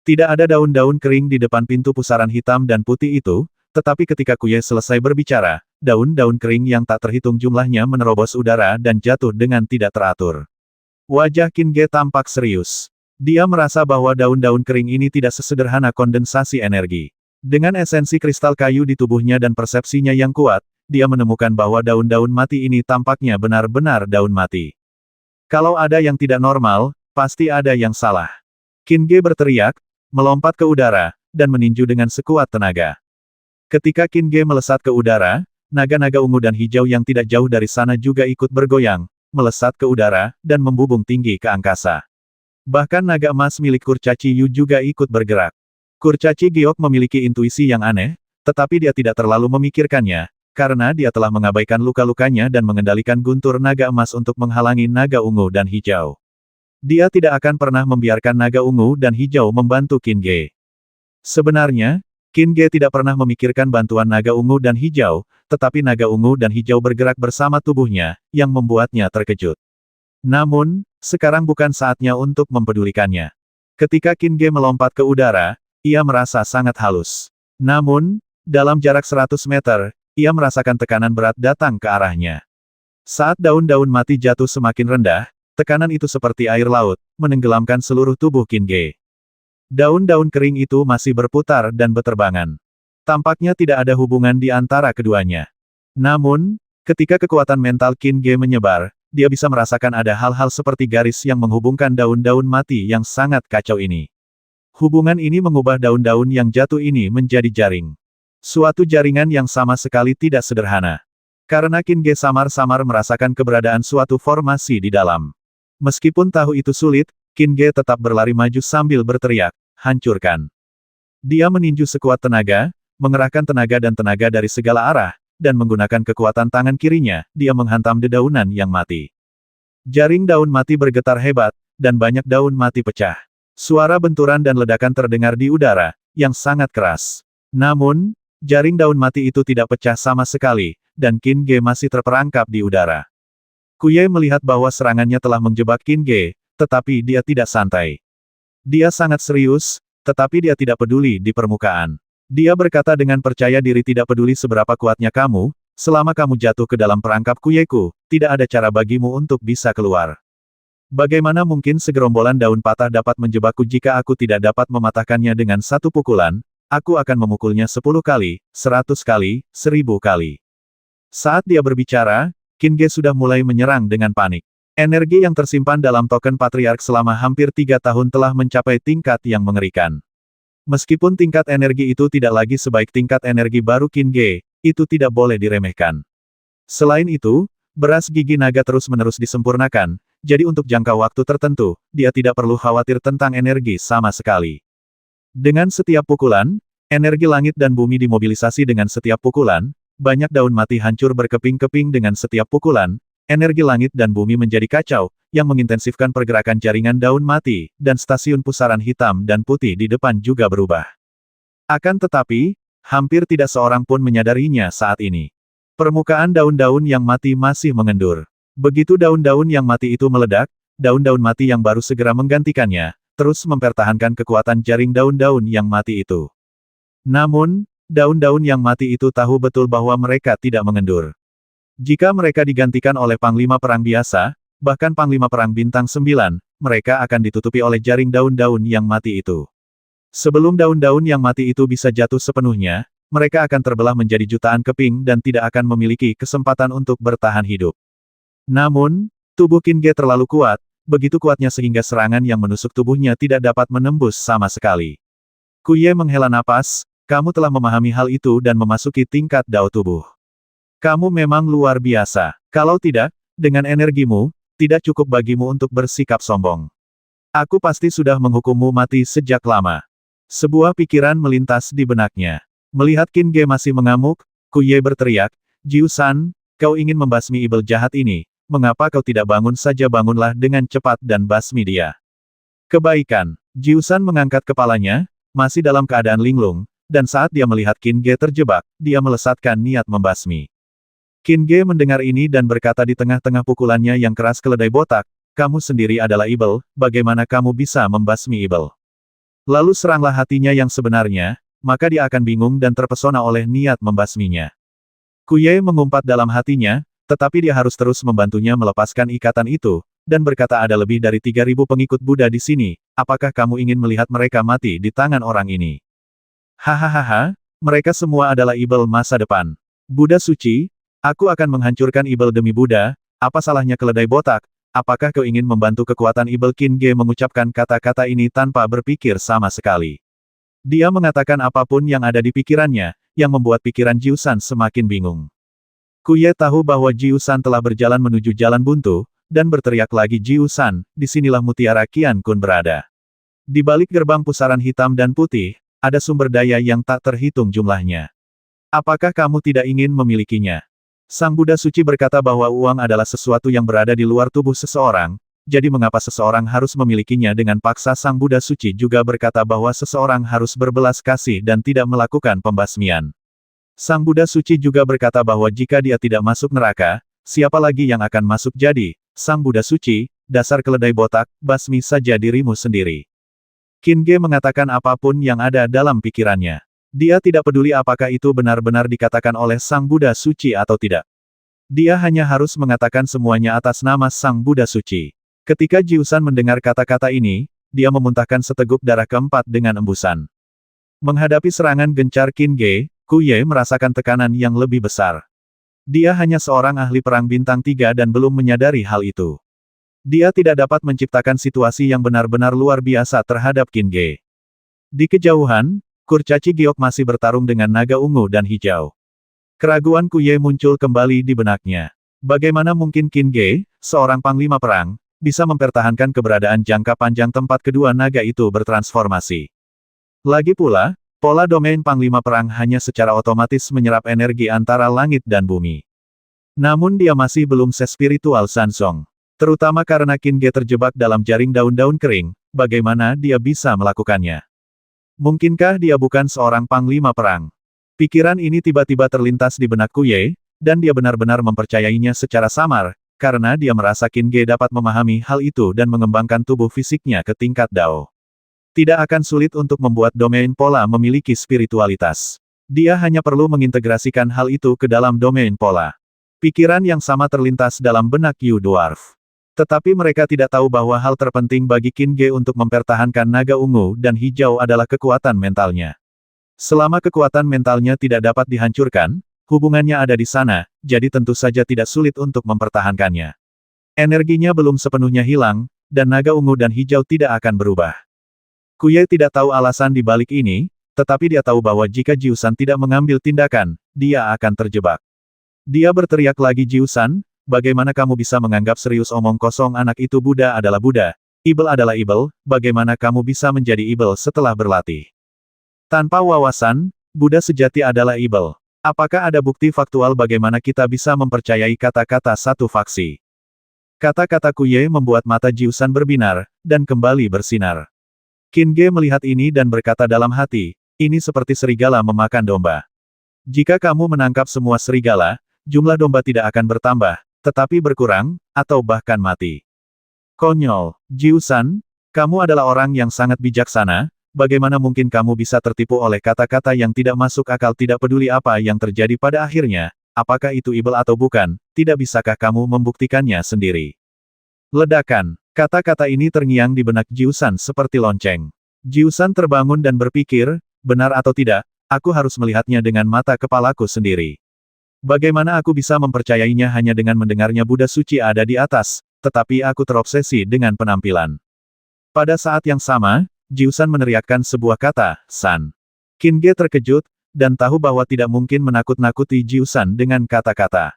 Tidak ada daun-daun kering di depan pintu pusaran hitam dan putih itu, tetapi ketika Kuye selesai berbicara, daun-daun kering yang tak terhitung jumlahnya menerobos udara dan jatuh dengan tidak teratur. Wajah Qin Ge tampak serius. Dia merasa bahwa daun-daun kering ini tidak sesederhana kondensasi energi. Dengan esensi kristal kayu di tubuhnya dan persepsinya yang kuat, dia menemukan bahwa daun-daun mati ini tampaknya benar-benar daun mati. Kalau ada yang tidak normal, pasti ada yang salah. Qin Ge berteriak, melompat ke udara, dan meninju dengan sekuat tenaga. Ketika Qin Ge melesat ke udara, naga-naga ungu dan hijau yang tidak jauh dari sana juga ikut bergoyang, melesat ke udara, dan membubung tinggi ke angkasa. Bahkan naga emas milik Kurcaci Yu juga ikut bergerak. Kurcaci Giok memiliki intuisi yang aneh, tetapi dia tidak terlalu memikirkannya, karena dia telah mengabaikan luka-lukanya dan mengendalikan guntur naga emas untuk menghalangi naga ungu dan hijau. Dia tidak akan pernah membiarkan naga ungu dan hijau membantu Qin Ge. Sebenarnya, Qin Ge tidak pernah memikirkan bantuan naga ungu dan hijau, tetapi naga ungu dan hijau bergerak bersama tubuhnya, yang membuatnya terkejut. Namun, sekarang bukan saatnya untuk mempedulikannya. Ketika Qin Ge melompat ke udara, ia merasa sangat halus. Namun, dalam jarak 100 meter, ia merasakan tekanan berat datang ke arahnya. Saat daun-daun mati jatuh semakin rendah, tekanan itu seperti air laut, menenggelamkan seluruh tubuh Qin Ge. Daun-daun kering itu masih berputar dan beterbangan. Tampaknya tidak ada hubungan di antara keduanya. Namun, ketika kekuatan mental Qin Ge menyebar, dia bisa merasakan ada hal-hal seperti garis yang menghubungkan daun-daun mati yang sangat kacau ini. Hubungan ini mengubah daun-daun yang jatuh ini menjadi jaring. Suatu jaringan yang sama sekali tidak sederhana. Karena Qin Ge samar-samar merasakan keberadaan suatu formasi di dalam. Meskipun tahu itu sulit, Qin Ge tetap berlari maju sambil berteriak, hancurkan. Dia meninju sekuat tenaga, mengerahkan tenaga dan tenaga dari segala arah, dan menggunakan kekuatan tangan kirinya, dia menghantam dedaunan yang mati. Jaring daun mati bergetar hebat, dan banyak daun mati pecah. Suara benturan dan ledakan terdengar di udara, yang sangat keras. Namun, jaring daun mati itu tidak pecah sama sekali, dan Qin Ge masih terperangkap di udara. Kuye melihat bahwa serangannya telah menjebak Qin Ge, tetapi dia tidak santai. Dia sangat serius, tetapi dia tidak peduli di permukaan. Dia berkata dengan percaya diri, tidak peduli seberapa kuatnya kamu, selama kamu jatuh ke dalam perangkap Kuyeku, tidak ada cara bagimu untuk bisa keluar. Bagaimana mungkin segerombolan daun patah dapat menjebakku jika aku tidak dapat mematahkannya dengan satu pukulan? Aku akan memukulnya 10 kali, 100 kali, 1000 kali. Saat dia berbicara, Qin Ge sudah mulai menyerang dengan panik. Energi yang tersimpan dalam token Patriark selama hampir 3 tahun telah mencapai tingkat yang mengerikan. Meskipun tingkat energi itu tidak lagi sebaik tingkat energi baru Qin Ge, itu tidak boleh diremehkan. Selain itu, beras gigi naga terus-menerus disempurnakan, jadi untuk jangka waktu tertentu, dia tidak perlu khawatir tentang energi sama sekali. Dengan setiap pukulan, energi langit dan bumi dimobilisasi dengan setiap pukulan, banyak daun mati hancur berkeping-keping dengan setiap pukulan, energi langit dan bumi menjadi kacau, yang mengintensifkan pergerakan jaringan daun mati, dan stasiun pusaran hitam dan putih di depan juga berubah. Akan tetapi, hampir tidak seorang pun menyadarinya saat ini. Permukaan daun-daun yang mati masih mengendur. Begitu daun-daun yang mati itu meledak, daun-daun mati yang baru segera menggantikannya, terus mempertahankan kekuatan jaring daun-daun yang mati itu. Namun, daun-daun yang mati itu tahu betul bahwa mereka tidak mengendur. Jika mereka digantikan oleh Panglima Perang biasa, bahkan Panglima Perang Bintang 9, mereka akan ditutupi oleh jaring daun-daun yang mati itu. Sebelum daun-daun yang mati itu bisa jatuh sepenuhnya, mereka akan terbelah menjadi jutaan keping dan tidak akan memiliki kesempatan untuk bertahan hidup. Namun, tubuh Qin Ge terlalu kuat, begitu kuatnya sehingga serangan yang menusuk tubuhnya tidak dapat menembus sama sekali. Kuye menghela napas, kamu telah memahami hal itu dan memasuki tingkat Dao tubuh. Kamu memang luar biasa. Kalau tidak, dengan energimu, tidak cukup bagimu untuk bersikap sombong. Aku pasti sudah menghukummu mati sejak lama. Sebuah pikiran melintas di benaknya. Melihat Qin Ge masih mengamuk, Ku Ye berteriak, Jiu San, kau ingin membasmi ibel jahat ini, mengapa kau tidak bangun saja? Bangunlah dengan cepat dan basmi dia. Kebaikan. Jiu San mengangkat kepalanya, masih dalam keadaan linglung, dan saat dia melihat Qin Ge terjebak, dia melesatkan niat membasmi. Qin Ge mendengar ini dan berkata di tengah-tengah pukulannya yang keras keledai botak, kamu sendiri adalah ibel, bagaimana kamu bisa membasmi ibel? Lalu seranglah hatinya yang sebenarnya, maka dia akan bingung dan terpesona oleh niat membasminya. Ku Ye mengumpat dalam hatinya, tetapi dia harus terus membantunya melepaskan ikatan itu, dan berkata ada lebih dari 3.000 pengikut Buddha di sini, apakah kamu ingin melihat mereka mati di tangan orang ini? Hahaha, mereka semua adalah ibel masa depan. Buddha suci, aku akan menghancurkan ibel demi Buddha, apa salahnya keledai botak? Apakah kau ingin membantu kekuatan ibel? Qin Ge mengucapkan kata-kata ini tanpa berpikir sama sekali. Dia mengatakan apapun yang ada di pikirannya, yang membuat pikiran Jiu San semakin bingung. Ku Ye tahu bahwa Jiu San telah berjalan menuju jalan buntu, dan berteriak lagi Jiu San, disinilah mutiara Qian Kun berada. Di balik gerbang pusaran hitam dan putih, ada sumber daya yang tak terhitung jumlahnya. Apakah kamu tidak ingin memilikinya? Sang Buddha suci berkata bahwa uang adalah sesuatu yang berada di luar tubuh seseorang, jadi mengapa seseorang harus memilikinya dengan paksa? Sang Buddha suci juga berkata bahwa seseorang harus berbelas kasih dan tidak melakukan pembasmian. Sang Buddha suci juga berkata bahwa jika dia tidak masuk neraka, siapa lagi yang akan masuk? Jadi, Sang Buddha suci, dasar keledai botak, basmi saja dirimu sendiri. Qin Ge mengatakan apapun yang ada dalam pikirannya. Dia tidak peduli apakah itu benar-benar dikatakan oleh Sang Buddha suci atau tidak. Dia hanya harus mengatakan semuanya atas nama Sang Buddha suci. Ketika Jiu San mendengar kata-kata ini, dia memuntahkan seteguk darah keempat dengan embusan. Menghadapi serangan gencar Qin Ge, Ku Ye merasakan tekanan yang lebih besar. Dia hanya seorang ahli perang bintang 3 dan belum menyadari hal itu. Dia tidak dapat menciptakan situasi yang benar-benar luar biasa terhadap Qin Ge. Di kejauhan, kurcaci giok masih bertarung dengan naga ungu dan hijau. Keraguan Ku Ye muncul kembali di benaknya. Bagaimana mungkin Qin Ge, seorang panglima perang, bisa mempertahankan keberadaan jangka panjang tempat kedua naga itu bertransformasi? Lagi pula, pola domain panglima perang hanya secara otomatis menyerap energi antara langit dan bumi. Namun dia masih belum sespiritual Sansong. Terutama karena Qin Ge terjebak dalam jaring daun-daun kering, bagaimana dia bisa melakukannya? Mungkinkah dia bukan seorang panglima perang? Pikiran ini tiba-tiba terlintas di benak Ku Ye, dan dia benar-benar mempercayainya secara samar, karena dia merasa Qin Ge dapat memahami hal itu dan mengembangkan tubuh fisiknya ke tingkat Dao. Tidak akan sulit untuk membuat domain pola memiliki spiritualitas. Dia hanya perlu mengintegrasikan hal itu ke dalam domain pola. Pikiran yang sama terlintas dalam benak Yu Dwarf. Tetapi mereka tidak tahu bahwa hal terpenting bagi Qin Ge untuk mempertahankan naga ungu dan hijau adalah kekuatan mentalnya. Selama kekuatan mentalnya tidak dapat dihancurkan, hubungannya ada di sana, jadi tentu saja tidak sulit untuk mempertahankannya. Energinya belum sepenuhnya hilang, dan naga ungu dan hijau tidak akan berubah. Ku Ye tidak tahu alasan di balik ini, tetapi dia tahu bahwa jika Jiu San tidak mengambil tindakan, dia akan terjebak. Dia berteriak lagi, Jiu San, bagaimana kamu bisa menganggap serius omong kosong? Anak itu Buddha adalah Buddha, ibel adalah ibel, bagaimana kamu bisa menjadi ibel setelah berlatih? Tanpa wawasan, Buddha sejati adalah ibel. Apakah ada bukti faktual bagaimana kita bisa mempercayai kata-kata satu faksi? Kata-kata Ku Ye membuat mata Jiu San berbinar, dan kembali bersinar. Qin Ge melihat ini dan berkata dalam hati, ini seperti serigala memakan domba. Jika kamu menangkap semua serigala, jumlah domba tidak akan bertambah, tetapi berkurang, atau bahkan mati. Konyol, Jiu San, kamu adalah orang yang sangat bijaksana, bagaimana mungkin kamu bisa tertipu oleh kata-kata yang tidak masuk akal? Tidak peduli apa yang terjadi pada akhirnya, apakah itu ibel atau bukan, tidak bisakah kamu membuktikannya sendiri? Ledakan, kata-kata ini terngiang di benak Jiu San seperti lonceng. Jiu San terbangun dan berpikir, benar atau tidak, aku harus melihatnya dengan mata kepalaku sendiri. Bagaimana aku bisa mempercayainya hanya dengan mendengarnya Buddha suci ada di atas, tetapi aku terobsesi dengan penampilan. Pada saat yang sama, Jiu San meneriakkan sebuah kata, San. Qin Ge terkejut, dan tahu bahwa tidak mungkin menakut-nakuti Jiusan dengan kata-kata.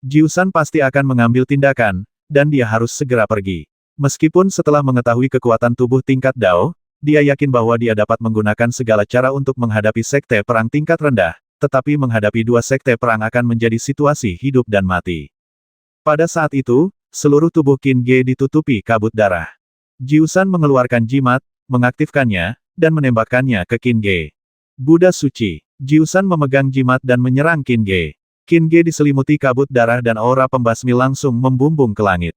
Jiusan pasti akan mengambil tindakan, dan dia harus segera pergi. Meskipun setelah mengetahui kekuatan tubuh tingkat Dao, dia yakin bahwa dia dapat menggunakan segala cara untuk menghadapi sekte perang tingkat rendah, tetapi menghadapi dua sekte perang akan menjadi situasi hidup dan mati. Pada saat itu, seluruh tubuh Qin Ge ditutupi kabut darah. Jiusan mengeluarkan jimat, mengaktifkannya, dan menembakkannya ke Qin Ge. Buddha suci. Jiusan memegang jimat dan menyerang Qin Ge. Qin Ge diselimuti kabut darah dan aura pembasmi langsung membumbung ke langit.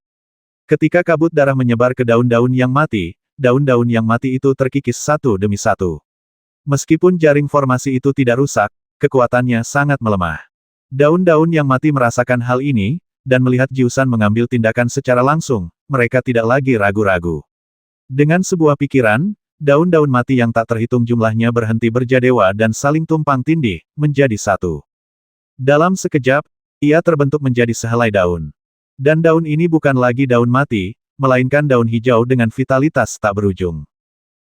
Ketika kabut darah menyebar ke daun-daun yang mati, daun-daun yang mati itu terkikis satu demi satu. Meskipun jaring formasi itu tidak rusak, kekuatannya sangat melemah. Daun-daun yang mati merasakan hal ini, dan melihat Jiusan mengambil tindakan secara langsung, mereka tidak lagi ragu-ragu. Dengan sebuah pikiran, daun-daun mati yang tak terhitung jumlahnya berhenti berjadewa dan saling tumpang tindih, menjadi satu. Dalam sekejap, ia terbentuk menjadi sehelai daun. Dan daun ini bukan lagi daun mati, melainkan daun hijau dengan vitalitas tak berujung.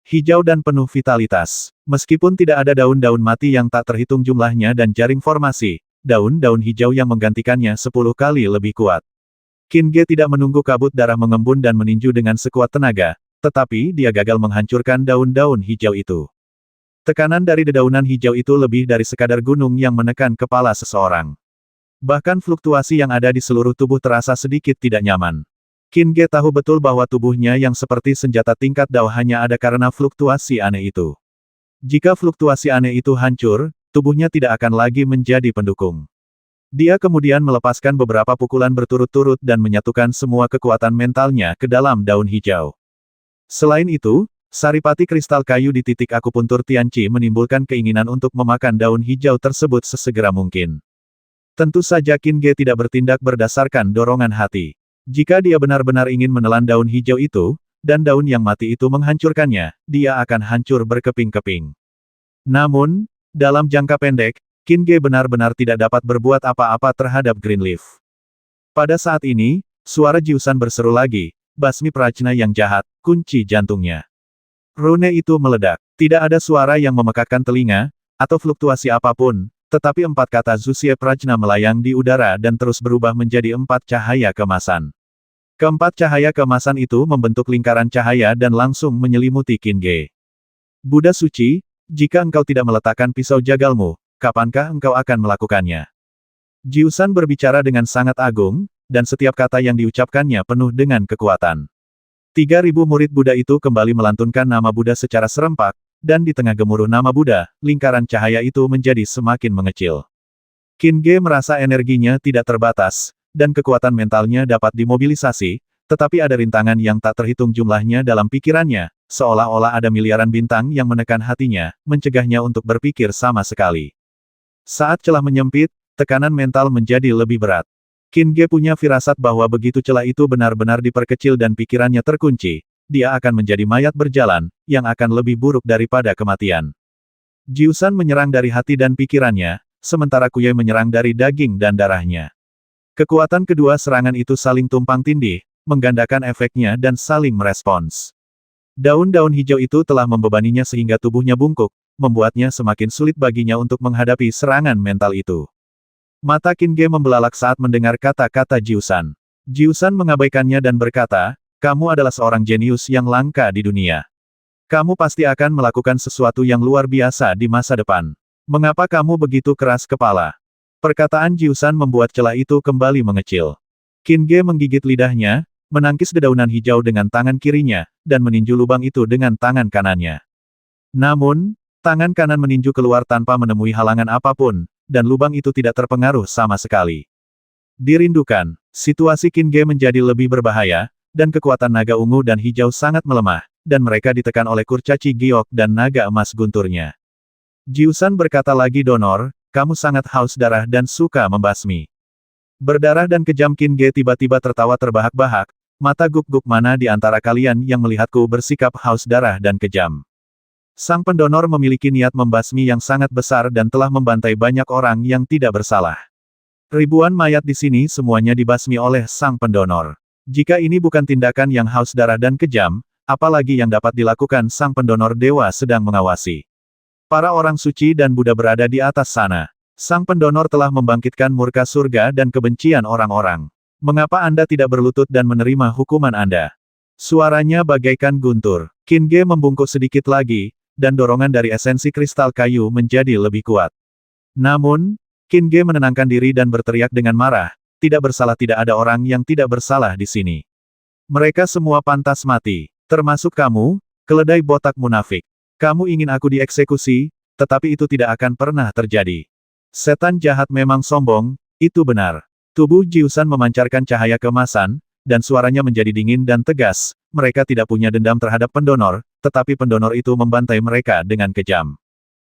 Hijau dan penuh vitalitas. Meskipun tidak ada daun-daun mati yang tak terhitung jumlahnya dan jaring formasi, daun-daun hijau yang menggantikannya 10 kali lebih kuat. Qin Ge tidak menunggu kabut darah mengembun dan meninju dengan sekuat tenaga, tetapi dia gagal menghancurkan daun-daun hijau itu. Tekanan dari dedaunan hijau itu lebih dari sekadar gunung yang menekan kepala seseorang. Bahkan fluktuasi yang ada di seluruh tubuh terasa sedikit tidak nyaman. Qin Ge tahu betul bahwa tubuhnya yang seperti senjata tingkat Dao hanya ada karena fluktuasi aneh itu. Jika fluktuasi aneh itu hancur, tubuhnya tidak akan lagi menjadi pendukung. Dia kemudian melepaskan beberapa pukulan berturut-turut dan menyatukan semua kekuatan mentalnya ke dalam daun hijau. Selain itu, saripati kristal kayu di titik akupuntur Tianqi menimbulkan keinginan untuk memakan daun hijau tersebut sesegera mungkin. Tentu saja Qin Ge tidak bertindak berdasarkan dorongan hati. Jika dia benar-benar ingin menelan daun hijau itu, dan daun yang mati itu menghancurkannya, dia akan hancur berkeping-keping. Namun, dalam jangka pendek, Qin Ge benar-benar tidak dapat berbuat apa-apa terhadap Greenleaf. Pada saat ini, suara Jiusan berseru lagi, basmi prajna yang jahat, kunci jantungnya. Rune itu meledak. Tidak ada suara yang memekakkan telinga, atau fluktuasi apapun, tetapi 4 kata Zuxie Prajna melayang di udara dan terus berubah menjadi 4 cahaya keemasan. Keempat cahaya keemasan itu membentuk lingkaran cahaya dan langsung menyelimuti Qin Ge. Buddha suci, jika engkau tidak meletakkan pisau jagalmu, kapankah engkau akan melakukannya? Jiusan berbicara dengan sangat agung, dan setiap kata yang diucapkannya penuh dengan kekuatan. 3.000 murid Buddha itu kembali melantunkan nama Buddha secara serempak, dan di tengah gemuruh nama Buddha, lingkaran cahaya itu menjadi semakin mengecil. Qin Ge merasa energinya tidak terbatas, dan kekuatan mentalnya dapat dimobilisasi, tetapi ada rintangan yang tak terhitung jumlahnya dalam pikirannya, seolah-olah ada miliaran bintang yang menekan hatinya, mencegahnya untuk berpikir sama sekali. Saat celah menyempit, tekanan mental menjadi lebih berat. Qin Ge punya firasat bahwa begitu celah itu benar-benar diperkecil dan pikirannya terkunci, dia akan menjadi mayat berjalan, yang akan lebih buruk daripada kematian. Jiusan menyerang dari hati dan pikirannya, sementara Kuye menyerang dari daging dan darahnya. Kekuatan kedua serangan itu saling tumpang tindih, menggandakan efeknya dan saling merespons. Daun-daun hijau itu telah membebaninya sehingga tubuhnya bungkuk, membuatnya semakin sulit baginya untuk menghadapi serangan mental itu. Mata Qin Ge membelalak saat mendengar kata-kata Jiusan. Jiusan mengabaikannya dan berkata, kamu adalah seorang jenius yang langka di dunia. Kamu pasti akan melakukan sesuatu yang luar biasa di masa depan. Mengapa kamu begitu keras kepala? Perkataan Jiusan membuat celah itu kembali mengecil. Qin Ge menggigit lidahnya, menangkis dedaunan hijau dengan tangan kirinya, dan meninju lubang itu dengan tangan kanannya. Namun, tangan kanan meninju keluar tanpa menemui halangan apapun, dan lubang itu tidak terpengaruh sama sekali. Dirindukan, situasi Qin Ge menjadi lebih berbahaya, dan kekuatan naga ungu dan hijau sangat melemah, dan mereka ditekan oleh kurcaci giok dan naga emas gunturnya. Jiusan berkata lagi, donor, kamu sangat haus darah dan suka membasmi. Berdarah dan kejam. Qin Ge tiba-tiba tertawa terbahak-bahak, mata guk-guk, mana di antara kalian yang melihatku bersikap haus darah dan kejam? Sang pendonor memiliki niat membasmi yang sangat besar dan telah membantai banyak orang yang tidak bersalah. Ribuan mayat di sini semuanya dibasmi oleh sang pendonor. Jika ini bukan tindakan yang haus darah dan kejam, apalagi yang dapat dilakukan sang pendonor dewa sedang mengawasi. Para orang suci dan Buddha berada di atas sana. Sang pendonor telah membangkitkan murka surga dan kebencian orang-orang. Mengapa Anda tidak berlutut dan menerima hukuman Anda? Suaranya bagaikan guntur. Qin Ge membungkuk sedikit lagi, dan dorongan dari esensi kristal kayu menjadi lebih kuat. Namun, Qin Ge menenangkan diri dan berteriak dengan marah, tidak bersalah, tidak ada orang yang tidak bersalah di sini. Mereka semua pantas mati, termasuk kamu, keledai botak munafik. Kamu ingin aku dieksekusi, tetapi itu tidak akan pernah terjadi. Setan jahat memang sombong, itu benar. Tubuh Jiusan memancarkan cahaya keemasan, dan suaranya menjadi dingin dan tegas. Mereka tidak punya dendam terhadap pendonor, tetapi pendonor itu membantai mereka dengan kejam.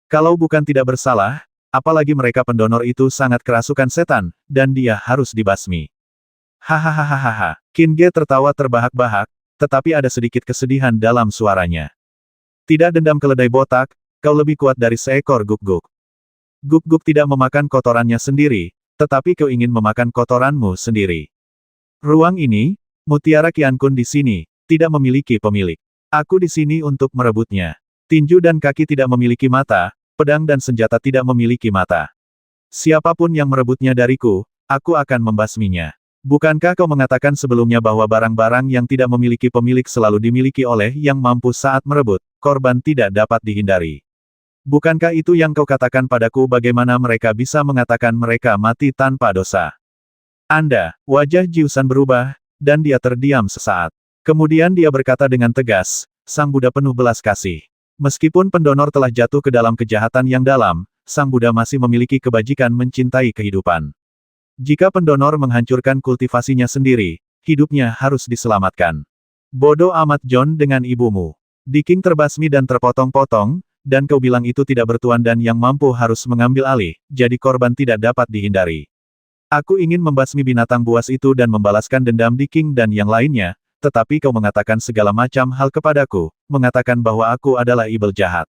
Kalau bukan tidak bersalah, apalagi mereka pendonor itu sangat kerasukan setan, dan dia harus dibasmi. Hahaha. Qin Ge tertawa terbahak-bahak, tetapi ada sedikit kesedihan dalam suaranya. Tidak dendam keledai botak, kau lebih kuat dari seekor guk-guk. Guk-guk tidak memakan kotorannya sendiri, tetapi kau ingin memakan kotoranmu sendiri. Ruang ini, Mutiara Qiankun di sini, tidak memiliki pemilik. Aku di sini untuk merebutnya. Tinju dan kaki tidak memiliki mata, pedang dan senjata tidak memiliki mata. Siapapun yang merebutnya dariku, aku akan membasminya. Bukankah kau mengatakan sebelumnya bahwa barang-barang yang tidak memiliki pemilik selalu dimiliki oleh yang mampu saat merebut, korban tidak dapat dihindari? Bukankah itu yang kau katakan padaku bagaimana mereka bisa mengatakan mereka mati tanpa dosa? Wajah Jiusan berubah, dan dia terdiam sesaat. Kemudian dia berkata dengan tegas, Sang Buddha penuh belas kasih. Meskipun pendonor telah jatuh ke dalam kejahatan yang dalam, Sang Buddha masih memiliki kebajikan mencintai kehidupan. Jika pendonor menghancurkan kultivasinya sendiri, hidupnya harus diselamatkan. Bodoh amat John dengan ibumu. Diking terbasmi dan terpotong-potong, dan kau bilang itu tidak bertuan dan yang mampu harus mengambil alih, jadi korban tidak dapat dihindari. Aku ingin membasmi binatang buas itu dan membalaskan dendam Diking dan yang lainnya, tetapi kau mengatakan segala macam hal kepadaku, mengatakan bahwa aku adalah iblis jahat.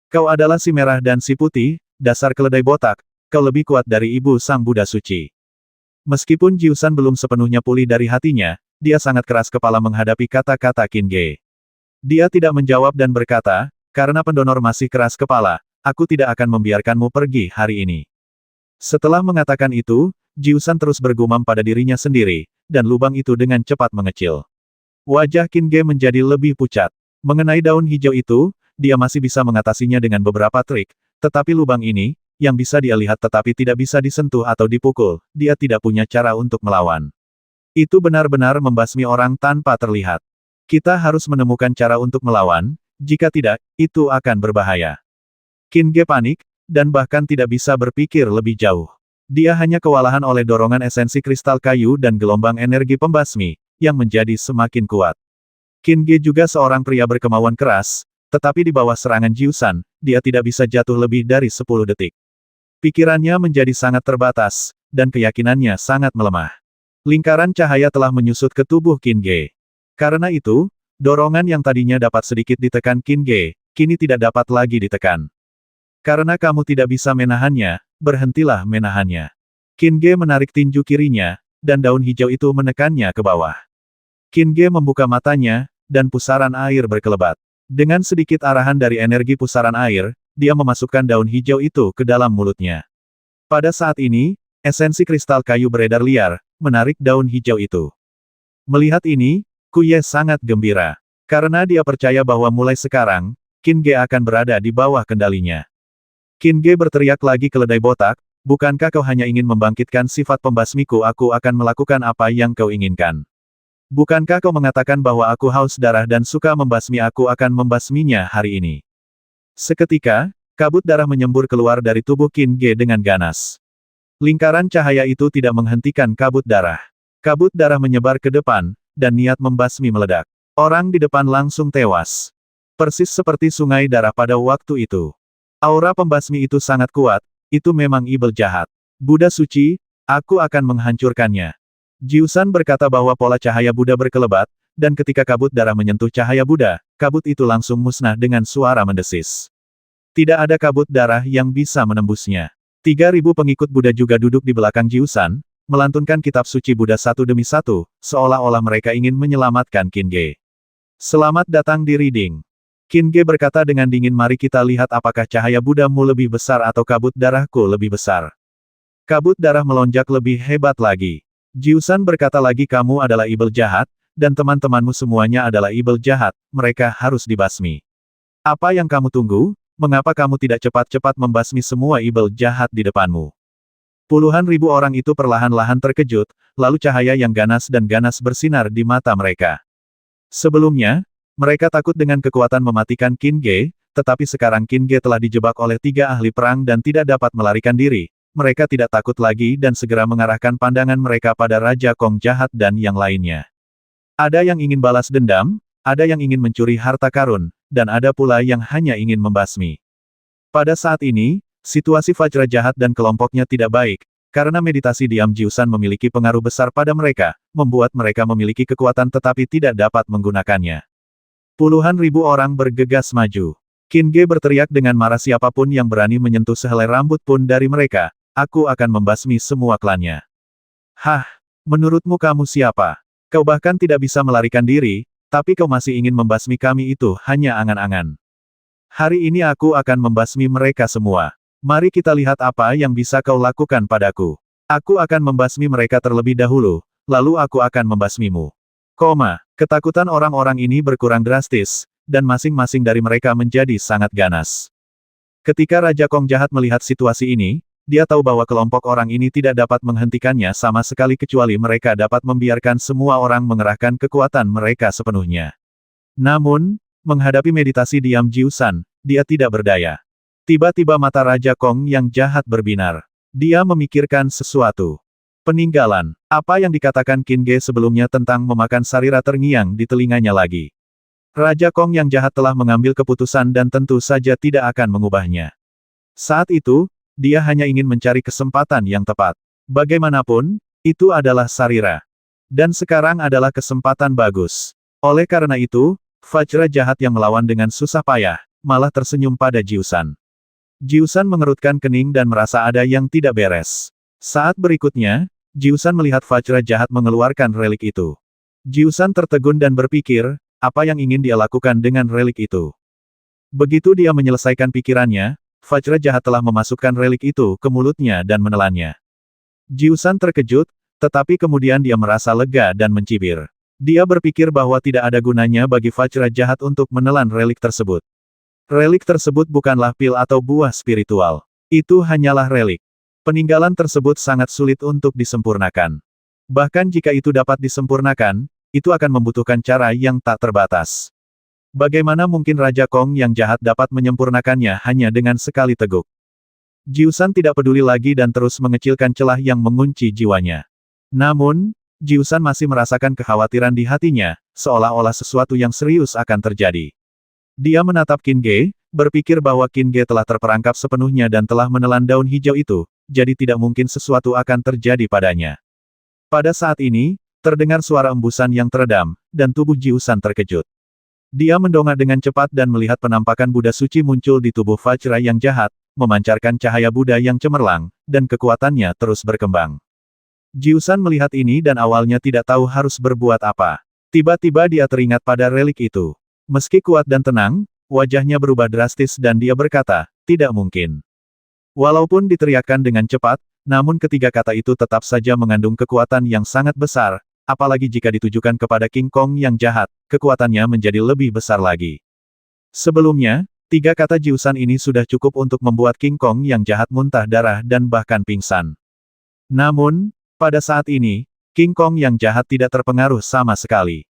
Kau adalah si merah dan si putih, dasar keledai botak, kau lebih kuat dari ibu Sang Buddha suci. Meskipun Jiusan belum sepenuhnya pulih dari hatinya, dia sangat keras kepala menghadapi kata-kata Qin Ge. Dia tidak menjawab dan berkata, karena pendonor masih keras kepala, aku tidak akan membiarkanmu pergi hari ini. Setelah mengatakan itu, Jiusan terus bergumam pada dirinya sendiri, dan lubang itu dengan cepat mengecil. Wajah Qin Ge menjadi lebih pucat. Mengenai daun hijau itu, dia masih bisa mengatasinya dengan beberapa trik, tetapi lubang ini, yang bisa dia lihat tetapi tidak bisa disentuh atau dipukul, dia tidak punya cara untuk melawan. Itu benar-benar membasmi orang tanpa terlihat. Kita harus menemukan cara untuk melawan, jika tidak, itu akan berbahaya. Qin Ge panik, dan bahkan tidak bisa berpikir lebih jauh. Dia hanya kewalahan oleh dorongan esensi kristal kayu dan gelombang energi pembasmi, yang menjadi semakin kuat. Qin Ge juga seorang pria berkemauan keras, tetapi di bawah serangan Jiusan, dia tidak bisa jatuh lebih dari 10 detik. Pikirannya menjadi sangat terbatas, dan keyakinannya sangat melemah. Lingkaran cahaya telah menyusut ke tubuh Qin Ge. Karena itu, dorongan yang tadinya dapat sedikit ditekan Qin Ge, kini tidak dapat lagi ditekan. Karena kamu tidak bisa menahannya, berhentilah menahannya. Qin Ge menarik tinju kirinya, dan daun hijau itu menekannya ke bawah. Qin Ge membuka matanya, dan pusaran air berkelebat. Dengan sedikit arahan dari energi pusaran air, dia memasukkan daun hijau itu ke dalam mulutnya. Pada saat ini, esensi kristal kayu beredar liar, menarik daun hijau itu. Melihat ini, Kuye sangat gembira. Karena dia percaya bahwa mulai sekarang, Qin Ge akan berada di bawah kendalinya. Qin Ge berteriak lagi keledai botak, bukankah kau hanya ingin membangkitkan sifat pembasmiku? Aku akan melakukan apa yang kau inginkan. Bukankah kau mengatakan bahwa aku haus darah dan suka membasmi? Aku akan membasminya hari ini. Seketika, kabut darah menyembur keluar dari tubuh Qin Ge dengan ganas. Lingkaran cahaya itu tidak menghentikan kabut darah. Kabut darah menyebar ke depan, dan niat membasmi meledak. Orang di depan langsung tewas. Persis seperti sungai darah pada waktu itu. Aura pembasmi itu sangat kuat, itu memang iblis jahat. Buddha suci, aku akan menghancurkannya. Jiusan berkata bahwa pola cahaya Buddha berkelebat, dan ketika kabut darah menyentuh cahaya Buddha, kabut itu langsung musnah dengan suara mendesis. Tidak ada kabut darah yang bisa menembusnya. 3.000 pengikut Buddha juga duduk di belakang Jiusan, melantunkan kitab suci Buddha satu demi satu, seolah-olah mereka ingin menyelamatkan Qin Ge. Selamat datang di Reading. Qin Ge berkata dengan dingin, mari kita lihat apakah cahaya Buddha-mu lebih besar atau kabut darahku lebih besar. Kabut darah melonjak lebih hebat lagi. Jiusan berkata lagi, kamu adalah iblis jahat, dan teman-temanmu semuanya adalah iblis jahat, mereka harus dibasmi. Apa yang kamu tunggu? Mengapa kamu tidak cepat-cepat membasmi semua iblis jahat di depanmu? Puluhan ribu orang itu perlahan-lahan terkejut, lalu cahaya yang ganas dan ganas bersinar di mata mereka. Sebelumnya, mereka takut dengan kekuatan mematikan Qin Ge, tetapi sekarang Qin Ge telah dijebak oleh 3 ahli perang dan tidak dapat melarikan diri. Mereka tidak takut lagi dan segera mengarahkan pandangan mereka pada Raja Kong jahat dan yang lainnya. Ada yang ingin balas dendam, ada yang ingin mencuri harta karun, dan ada pula yang hanya ingin membasmi. Pada saat ini, situasi Fajra jahat dan kelompoknya tidak baik, karena meditasi diam Jiusan memiliki pengaruh besar pada mereka, membuat mereka memiliki kekuatan tetapi tidak dapat menggunakannya. Puluhan ribu orang bergegas maju. Qin Ge berteriak dengan marah, siapapun yang berani menyentuh sehelai rambut pun dari mereka, aku akan membasmi semua klannya. Hah, menurutmu kamu siapa? Kau bahkan tidak bisa melarikan diri, tapi kau masih ingin membasmi kami, itu hanya angan-angan. Hari ini aku akan membasmi mereka semua. Mari kita lihat apa yang bisa kau lakukan padaku. Aku akan membasmi mereka terlebih dahulu, lalu aku akan membasmimu. Ketakutan orang-orang ini berkurang drastis, dan masing-masing dari mereka menjadi sangat ganas. Ketika Raja Kong jahat melihat situasi ini, dia tahu bahwa kelompok orang ini tidak dapat menghentikannya sama sekali kecuali mereka dapat membiarkan semua orang mengerahkan kekuatan mereka sepenuhnya. Namun, menghadapi meditasi diam Jiusan, dia tidak berdaya. Tiba-tiba mata Raja Kong yang jahat berbinar. Dia memikirkan sesuatu. Peninggalan. Apa yang dikatakan Qin Ge sebelumnya tentang memakan sarira terngiang di telinganya lagi. Raja Kong yang jahat telah mengambil keputusan dan tentu saja tidak akan mengubahnya. Saat itu, dia hanya ingin mencari kesempatan yang tepat. Bagaimanapun, itu adalah sarira. Dan sekarang adalah kesempatan bagus. Oleh karena itu, Fajra jahat yang melawan dengan susah payah, malah tersenyum pada Jiusan. Jiusan mengerutkan kening dan merasa ada yang tidak beres. Saat berikutnya, Jiusan melihat Fajra jahat mengeluarkan relik itu. Jiusan tertegun dan berpikir, apa yang ingin dia lakukan dengan relik itu. Begitu dia menyelesaikan pikirannya, Fajra jahat telah memasukkan relik itu ke mulutnya dan menelannya. Jiusan terkejut, tetapi kemudian dia merasa lega dan mencibir. Dia berpikir bahwa tidak ada gunanya bagi Fajra jahat untuk menelan relik tersebut. Relik tersebut bukanlah pil atau buah spiritual. Itu hanyalah relik. Peninggalan tersebut sangat sulit untuk disempurnakan. Bahkan jika itu dapat disempurnakan, itu akan membutuhkan cara yang tak terbatas. Bagaimana mungkin Raja Kong yang jahat dapat menyempurnakannya hanya dengan sekali teguk? Jiusan tidak peduli lagi dan terus mengecilkan celah yang mengunci jiwanya. Namun, Jiusan masih merasakan kekhawatiran di hatinya, seolah-olah sesuatu yang serius akan terjadi. Dia menatap Qin Ge, berpikir bahwa Qin Ge telah terperangkap sepenuhnya dan telah menelan daun hijau itu, jadi tidak mungkin sesuatu akan terjadi padanya. Pada saat ini, terdengar suara embusan yang teredam, dan tubuh Jiusan terkejut. Dia mendongak dengan cepat dan melihat penampakan Buddha suci muncul di tubuh Fajra yang jahat, memancarkan cahaya Buddha yang cemerlang, dan kekuatannya terus berkembang. Jiusan melihat ini dan awalnya tidak tahu harus berbuat apa. Tiba-tiba dia teringat pada relik itu. Meski kuat dan tenang, wajahnya berubah drastis dan dia berkata, tidak mungkin. Walaupun diteriakkan dengan cepat, namun ketiga kata itu tetap saja mengandung kekuatan yang sangat besar, apalagi jika ditujukan kepada King Kong yang jahat, kekuatannya menjadi lebih besar lagi. Sebelumnya, 3 kata Jiusan ini sudah cukup untuk membuat King Kong yang jahat muntah darah dan bahkan pingsan. Namun, pada saat ini, King Kong yang jahat tidak terpengaruh sama sekali.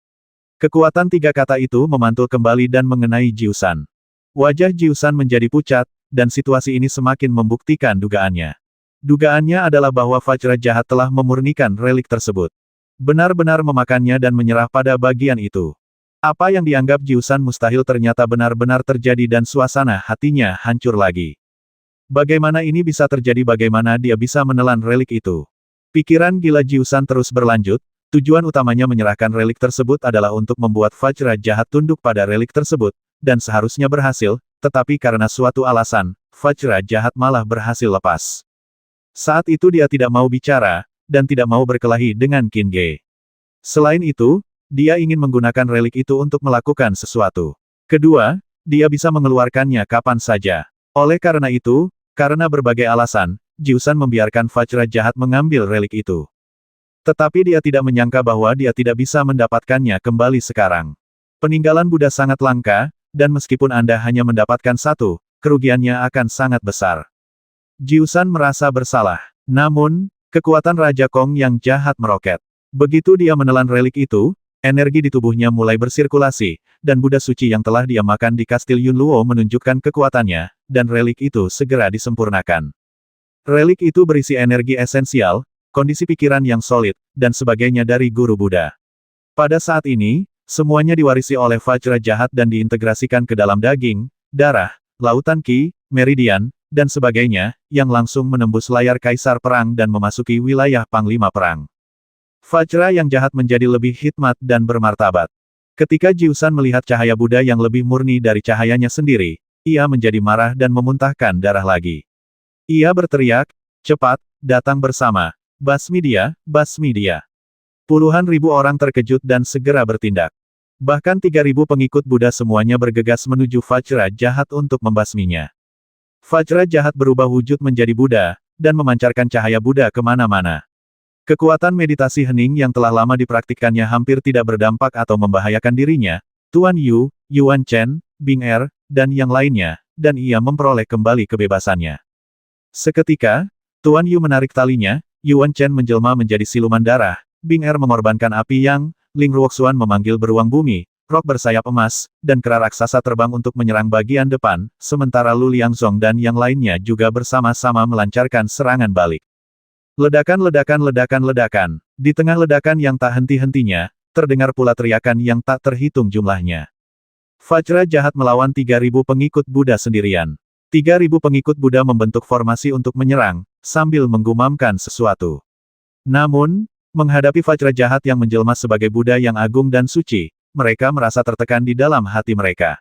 Kekuatan 3 kata itu memantul kembali dan mengenai Jiusan. Wajah Jiusan menjadi pucat, dan situasi ini semakin membuktikan dugaannya. Dugaannya adalah bahwa Fajra jahat telah memurnikan relik tersebut. Benar-benar memakannya dan menyerah pada bagian itu. Apa yang dianggap Jiusan mustahil ternyata benar-benar terjadi dan suasana hatinya hancur lagi. Bagaimana ini bisa terjadi, bagaimana dia bisa menelan relik itu? Pikiran gila Jiusan terus berlanjut, tujuan utamanya menyerahkan relik tersebut adalah untuk membuat Fajra jahat tunduk pada relik tersebut, dan seharusnya berhasil, tetapi karena suatu alasan, Fajra jahat malah berhasil lepas. Saat itu dia tidak mau bicara, dan tidak mau berkelahi dengan Qin Ge. Selain itu, dia ingin menggunakan relik itu untuk melakukan sesuatu. Kedua, dia bisa mengeluarkannya kapan saja. Oleh karena itu, karena berbagai alasan, Jiusan membiarkan Vajra jahat mengambil relik itu. Tetapi dia tidak menyangka bahwa dia tidak bisa mendapatkannya kembali sekarang. Peninggalan Buddha sangat langka, dan meskipun Anda hanya mendapatkan satu, kerugiannya akan sangat besar. Jiusan merasa bersalah. Namun, kekuatan Raja Kong yang jahat meroket. Begitu dia menelan relik itu, energi di tubuhnya mulai bersirkulasi, dan Buddha suci yang telah dia makan di Kastil Yunluo menunjukkan kekuatannya, dan relik itu segera disempurnakan. Relik itu berisi energi esensial, kondisi pikiran yang solid, dan sebagainya dari Guru Buddha. Pada saat ini, semuanya diwarisi oleh Vajra jahat dan diintegrasikan ke dalam daging, darah, lautan Qi, meridian, dan sebagainya, yang langsung menembus layar Kaisar Perang dan memasuki wilayah Panglima Perang. Vajra yang jahat menjadi lebih hikmat dan bermartabat. Ketika Jiusan melihat cahaya Buddha yang lebih murni dari cahayanya sendiri, ia menjadi marah dan memuntahkan darah lagi. Ia berteriak, "Cepat, datang bersama. Basmi dia, basmi dia." Puluhan ribu orang terkejut dan segera bertindak. Bahkan 3.000 pengikut Buddha semuanya bergegas menuju Vajra jahat untuk membasminya. Vajra jahat berubah wujud menjadi Buddha, dan memancarkan cahaya Buddha kemana-mana. Kekuatan meditasi hening yang telah lama dipraktikkannya hampir tidak berdampak atau membahayakan dirinya, Tuan Yu, Yuan Chen, Bing Er, dan yang lainnya, dan ia memperoleh kembali kebebasannya. Seketika, Tuan Yu menarik talinya, Yuan Chen menjelma menjadi siluman darah, Bing Er mengorbankan api yang, Ling Ruoxuan memanggil beruang bumi, rok bersayap emas, dan kera raksasa terbang untuk menyerang bagian depan, sementara Lu Liangzong dan yang lainnya juga bersama-sama melancarkan serangan balik. Ledakan. Di tengah ledakan yang tak henti-hentinya, terdengar pula teriakan yang tak terhitung jumlahnya. Vajra jahat melawan 3.000 pengikut Buddha sendirian. 3.000 pengikut Buddha membentuk formasi untuk menyerang, sambil menggumamkan sesuatu. Namun, menghadapi Vajra jahat yang menjelma sebagai Buddha yang agung dan suci, mereka merasa tertekan di dalam hati mereka.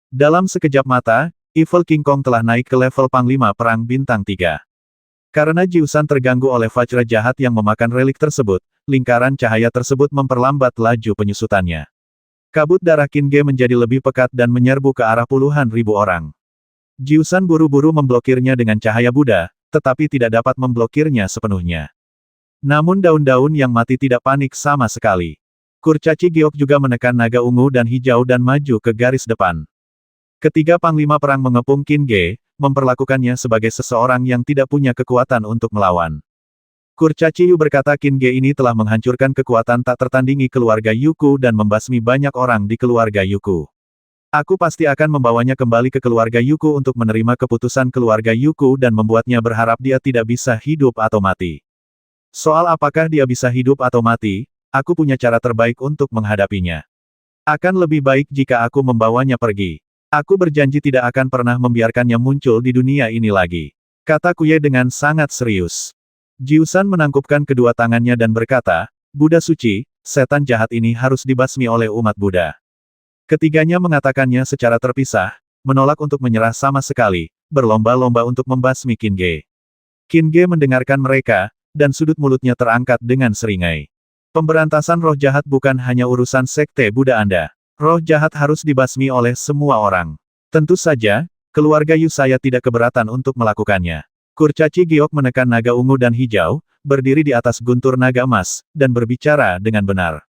Dalam sekejap mata, Evil King Kong telah naik ke level Panglima Perang Bintang 3. Karena Jiusan terganggu oleh Vajra jahat yang memakan relik tersebut, lingkaran cahaya tersebut memperlambat laju penyusutannya. Kabut darah Qin Ge menjadi lebih pekat dan menyerbu ke arah puluhan ribu orang. Jiusan buru-buru memblokirnya dengan cahaya Buddha, tetapi tidak dapat memblokirnya sepenuhnya. Namun daun-daun yang mati tidak panik sama sekali. Kurcaci Giok juga menekan naga ungu dan hijau dan maju ke garis depan. Ketiga Panglima Perang mengepung Qin Ge, memperlakukannya sebagai seseorang yang tidak punya kekuatan untuk melawan. Kurcaci Yu berkata Qin Ge ini telah menghancurkan kekuatan tak tertandingi keluarga Yuku dan membasmi banyak orang di keluarga Yuku. Aku pasti akan membawanya kembali ke keluarga Yuku untuk menerima keputusan keluarga Yuku dan membuatnya berharap dia tidak bisa hidup atau mati. Soal apakah dia bisa hidup atau mati, aku punya cara terbaik untuk menghadapinya. Akan lebih baik jika aku membawanya pergi. Aku berjanji tidak akan pernah membiarkannya muncul di dunia ini lagi. Kata Kuye dengan sangat serius. Jiusan menangkupkan kedua tangannya dan berkata, Buddha suci, setan jahat ini harus dibasmi oleh umat Buddha. Ketiganya mengatakannya secara terpisah, menolak untuk menyerah sama sekali, berlomba-lomba untuk membasmi Qin Ge. Qin Ge mendengarkan mereka, dan sudut mulutnya terangkat dengan seringai. Pemberantasan roh jahat bukan hanya urusan sekte Buddha Anda. Roh jahat harus dibasmi oleh semua orang. Tentu saja, keluarga Yu saya tidak keberatan untuk melakukannya. Kurcaci Giok menekan naga ungu dan hijau, berdiri di atas guntur naga emas, dan berbicara dengan benar.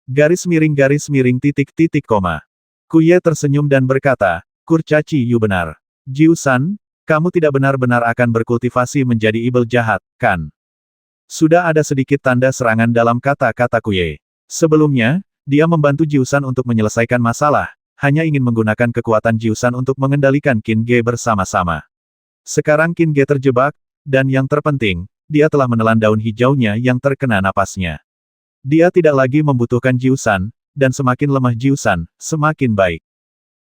Garis miring titik-titik koma. Kuye tersenyum dan berkata, Kurcaci Yu benar. Jiusan, kamu tidak benar-benar akan berkultivasi menjadi ibel jahat, kan? Sudah ada sedikit tanda serangan dalam kata-kata Kuye. Sebelumnya, dia membantu Jiusan untuk menyelesaikan masalah, hanya ingin menggunakan kekuatan Jiusan untuk mengendalikan Qin Ge bersama-sama. Sekarang Qin Ge terjebak, dan yang terpenting, dia telah menelan daun hijaunya yang terkena napasnya. Dia tidak lagi membutuhkan Jiusan, dan semakin lemah Jiusan, semakin baik.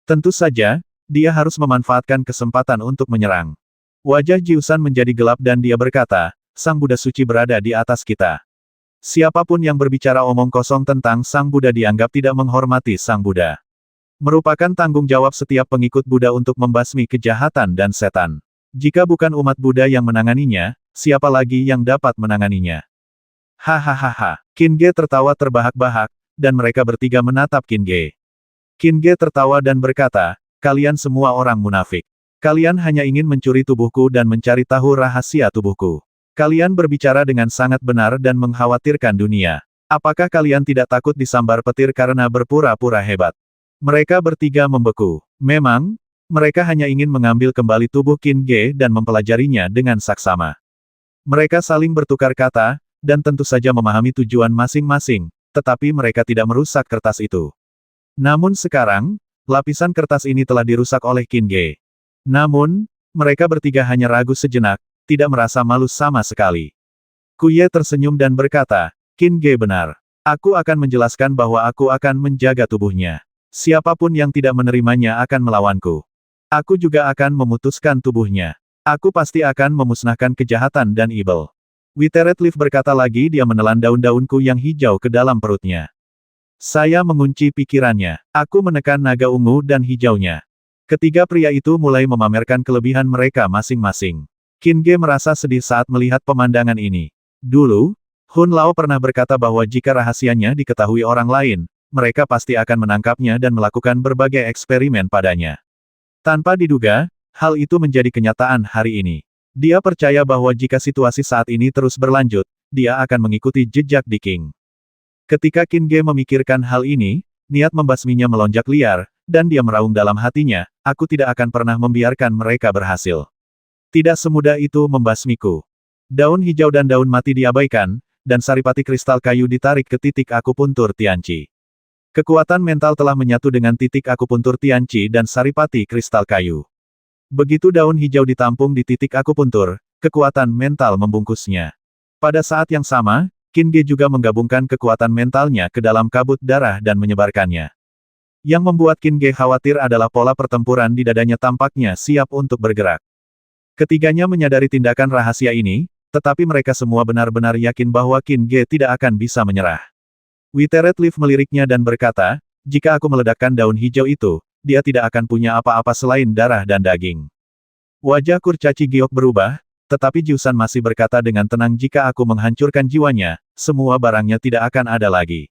Tentu saja, dia harus memanfaatkan kesempatan untuk menyerang. Wajah Jiusan menjadi gelap dan dia berkata, Sang Buddha suci berada di atas kita. Siapapun yang berbicara omong kosong tentang Sang Buddha dianggap tidak menghormati Sang Buddha. Merupakan tanggung jawab setiap pengikut Buddha untuk membasmi kejahatan dan setan. Jika bukan umat Buddha yang menanganinya, siapa lagi yang dapat menanganinya? Hahaha. Qin Ge tertawa terbahak-bahak, dan mereka bertiga menatap Qin Ge. Qin Ge tertawa dan berkata, kalian semua orang munafik. Kalian hanya ingin mencuri tubuhku dan mencari tahu rahasia tubuhku. Kalian berbicara dengan sangat benar dan mengkhawatirkan dunia. Apakah kalian tidak takut disambar petir karena berpura-pura hebat? Mereka bertiga membeku. Memang, mereka hanya ingin mengambil kembali tubuh Qin Ge dan mempelajarinya dengan saksama. Mereka saling bertukar kata, dan tentu saja memahami tujuan masing-masing, tetapi mereka tidak merusak kertas itu. Namun sekarang, lapisan kertas ini telah dirusak oleh Qin Ge. Namun, mereka bertiga hanya ragu sejenak, tidak merasa malu sama sekali. Kuye tersenyum dan berkata, Qin Ge benar. Aku akan menjelaskan bahwa aku akan menjaga tubuhnya. Siapapun yang tidak menerimanya akan melawanku. Aku juga akan memutuskan tubuhnya. Aku pasti akan memusnahkan kejahatan dan ibel. Witteret Leaf berkata lagi, dia menelan daun-daunku yang hijau ke dalam perutnya. Saya mengunci pikirannya. Aku menekan naga ungu dan hijaunya. Ketiga pria itu mulai memamerkan kelebihan mereka masing-masing. Qin Ge merasa sedih saat melihat pemandangan ini. Dulu, Hun Lao pernah berkata bahwa jika rahasianya diketahui orang lain, mereka pasti akan menangkapnya dan melakukan berbagai eksperimen padanya. Tanpa diduga, hal itu menjadi kenyataan hari ini. Dia percaya bahwa jika situasi saat ini terus berlanjut, dia akan mengikuti jejak Di King. Ketika Qin Ge memikirkan hal ini, niat membasminya melonjak liar, dan dia meraung dalam hatinya, aku tidak akan pernah membiarkan mereka berhasil. Tidak semudah itu membasmiku. Daun hijau dan daun mati diabaikan, dan saripati kristal kayu ditarik ke titik akupuntur Tianqi. Kekuatan mental telah menyatu dengan titik akupuntur Tianqi dan saripati kristal kayu. Begitu daun hijau ditampung di titik akupuntur, kekuatan mental membungkusnya. Pada saat yang sama, Qin Ge juga menggabungkan kekuatan mentalnya ke dalam kabut darah dan menyebarkannya. Yang membuat Qin Ge khawatir adalah pola pertempuran di dadanya tampaknya siap untuk bergerak. Ketiganya menyadari tindakan rahasia ini, tetapi mereka semua benar-benar yakin bahwa Qin Ge tidak akan bisa menyerah. Witteret Leaf meliriknya dan berkata, jika aku meledakkan daun hijau itu, dia tidak akan punya apa-apa selain darah dan daging. Wajah Kurcaci Giok berubah, tetapi Jiusan masih berkata dengan tenang, jika aku menghancurkan jiwanya, semua barangnya tidak akan ada lagi.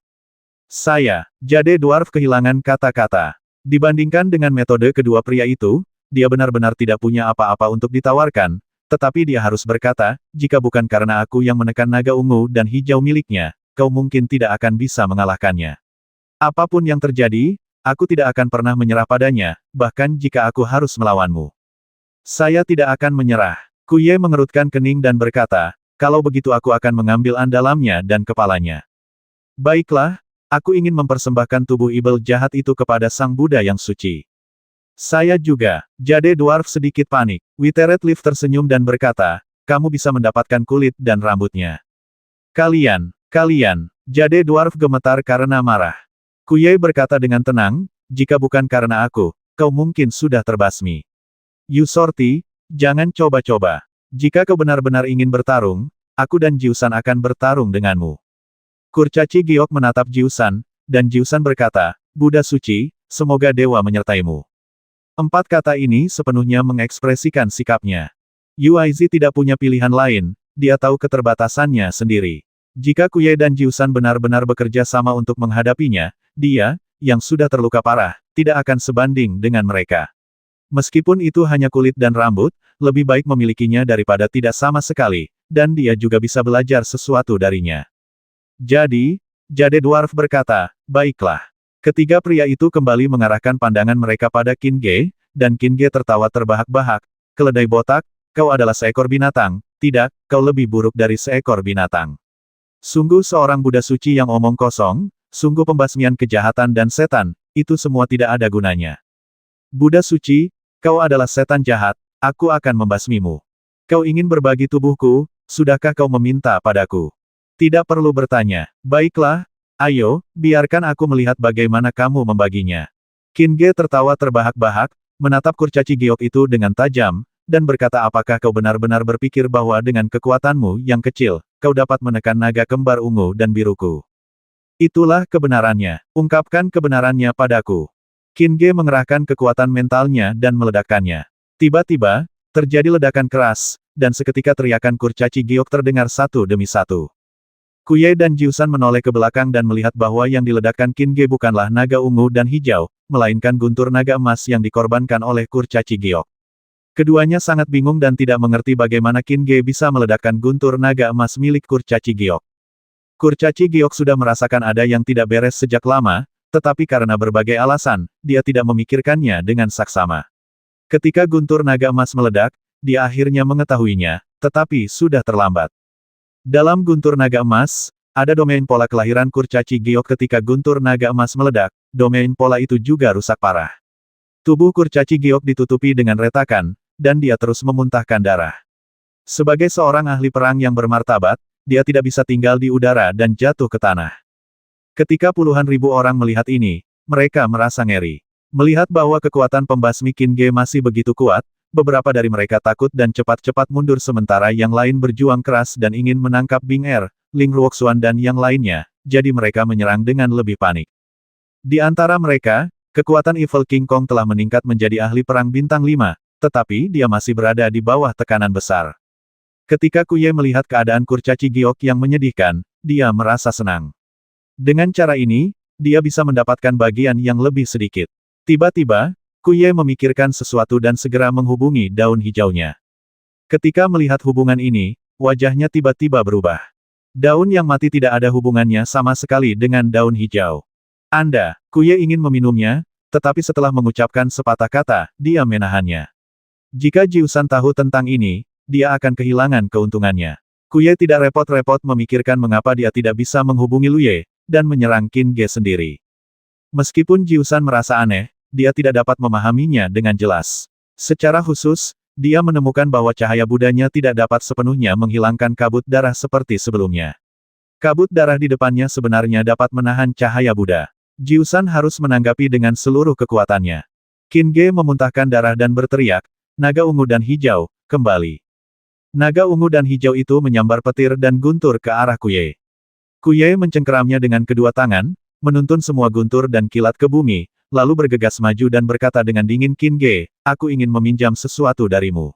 Jade Dwarf kehilangan kata-kata. Dibandingkan dengan metode kedua pria itu, dia benar-benar tidak punya apa-apa untuk ditawarkan, tetapi dia harus berkata, jika bukan karena aku yang menekan naga ungu dan hijau miliknya, kau mungkin tidak akan bisa mengalahkannya. Apapun yang terjadi, aku tidak akan pernah menyerah padanya, bahkan jika aku harus melawanmu. Saya tidak akan menyerah. Kuye mengerutkan kening dan berkata, kalau begitu aku akan mengambil andalamnya dan kepalanya. Baiklah, aku ingin mempersembahkan tubuh ibel jahat itu kepada Sang Buddha yang suci. Saya juga. Jade Dwarf sedikit panik. Witteret Leaf tersenyum dan berkata, kamu bisa mendapatkan kulit dan rambutnya. Kalian. Jade Dwarf gemetar karena marah. Kuye berkata dengan tenang, jika bukan karena aku, kau mungkin sudah terbasmi. Yu Sorti, jangan coba-coba. Jika kau benar-benar ingin bertarung, aku dan Jiusan akan bertarung denganmu. Kurcaci Giok menatap Jiusan, dan Jiusan berkata, Buddha suci, semoga dewa menyertaimu. Empat kata ini sepenuhnya mengekspresikan sikapnya. Yu Aizi tidak punya pilihan lain, dia tahu keterbatasannya sendiri. Jika Kuye dan Jiusan benar-benar bekerja sama untuk menghadapinya, dia, yang sudah terluka parah, tidak akan sebanding dengan mereka. Meskipun itu hanya kulit dan rambut, lebih baik memilikinya daripada tidak sama sekali, dan dia juga bisa belajar sesuatu darinya. Jadi, Jade Dwarf berkata, baiklah. Ketiga pria itu kembali mengarahkan pandangan mereka pada Qin Ge, dan Qin Ge tertawa terbahak-bahak, keledai botak, kau adalah seekor binatang, tidak, kau lebih buruk dari seekor binatang. Sungguh seorang Buddha suci yang omong kosong, sungguh pembasmian kejahatan dan setan, itu semua tidak ada gunanya. Buddha suci, kau adalah setan jahat, aku akan membasmimu. Kau ingin berbagi tubuhku, sudahkah kau meminta padaku? Tidak perlu bertanya. Baiklah, ayo, biarkan aku melihat bagaimana kamu membaginya. Qin Ge tertawa terbahak-bahak, menatap Kurcaci Giok itu dengan tajam, dan berkata, apakah kau benar-benar berpikir bahwa dengan kekuatanmu yang kecil, kau dapat menekan naga kembar ungu dan biruku? Itulah kebenarannya. Ungkapkan kebenarannya padaku. Qin Ge mengerahkan kekuatan mentalnya dan meledakkannya. Tiba-tiba, terjadi ledakan keras, dan seketika teriakan Kurcaci Giok terdengar satu demi satu. Kuye dan Jiusan menoleh ke belakang dan melihat bahwa yang diledakkan Qin Ge bukanlah naga ungu dan hijau, melainkan guntur naga emas yang dikorbankan oleh kurcaci giok. Keduanya sangat bingung dan tidak mengerti bagaimana Qin Ge bisa meledakkan guntur naga emas milik kurcaci giok. Kurcaci giok sudah merasakan ada yang tidak beres sejak lama, tetapi karena berbagai alasan, dia tidak memikirkannya dengan saksama. Ketika guntur naga emas meledak, dia akhirnya mengetahuinya, tetapi sudah terlambat. Dalam guntur naga emas, ada domain pola kelahiran kurcaci giok. Ketika guntur naga emas meledak, domain pola itu juga rusak parah. Tubuh kurcaci giok ditutupi dengan retakan, dan dia terus memuntahkan darah. Sebagai seorang ahli perang yang bermartabat, dia tidak bisa tinggal di udara dan jatuh ke tanah. Ketika puluhan ribu orang melihat ini, mereka merasa ngeri. Melihat bahwa kekuatan pembasmi Qin Ge masih begitu kuat, beberapa dari mereka takut dan cepat-cepat mundur sementara yang lain berjuang keras dan ingin menangkap Bing Er, Ling Ruoxuan dan yang lainnya, jadi mereka menyerang dengan lebih panik. Di antara mereka, kekuatan Evil King Kong telah meningkat menjadi ahli perang bintang 5, tetapi dia masih berada di bawah tekanan besar. Ketika Kuye melihat keadaan kurcaci giok yang menyedihkan, dia merasa senang. Dengan cara ini, dia bisa mendapatkan bagian yang lebih sedikit. Tiba-tiba, Kuye memikirkan sesuatu dan segera menghubungi daun hijaunya. Ketika melihat hubungan ini, wajahnya tiba-tiba berubah. Daun yang mati tidak ada hubungannya sama sekali dengan daun hijau. Kuye ingin meminumnya, tetapi setelah mengucapkan sepatah kata, dia menahannya. Jika Jiusan tahu tentang ini, dia akan kehilangan keuntungannya. Kuye tidak repot-repot memikirkan mengapa dia tidak bisa menghubungi Luye, dan menyerang Qin Ge sendiri. Meskipun Jiusan merasa aneh, dia tidak dapat memahaminya dengan jelas. Secara khusus, dia menemukan bahwa cahaya Budanya tidak dapat sepenuhnya menghilangkan kabut darah seperti sebelumnya. Kabut darah di depannya sebenarnya dapat menahan cahaya Buddha. Jiusan harus menanggapi dengan seluruh kekuatannya. Qin Ge memuntahkan darah dan berteriak, "Naga ungu dan hijau, kembali." Naga ungu dan hijau itu menyambar petir dan guntur ke arah Kuye. Kuye mencengkeramnya dengan kedua tangan, menuntun semua guntur dan kilat ke bumi, lalu bergegas maju dan berkata dengan dingin, "Qin Ge, aku ingin meminjam sesuatu darimu.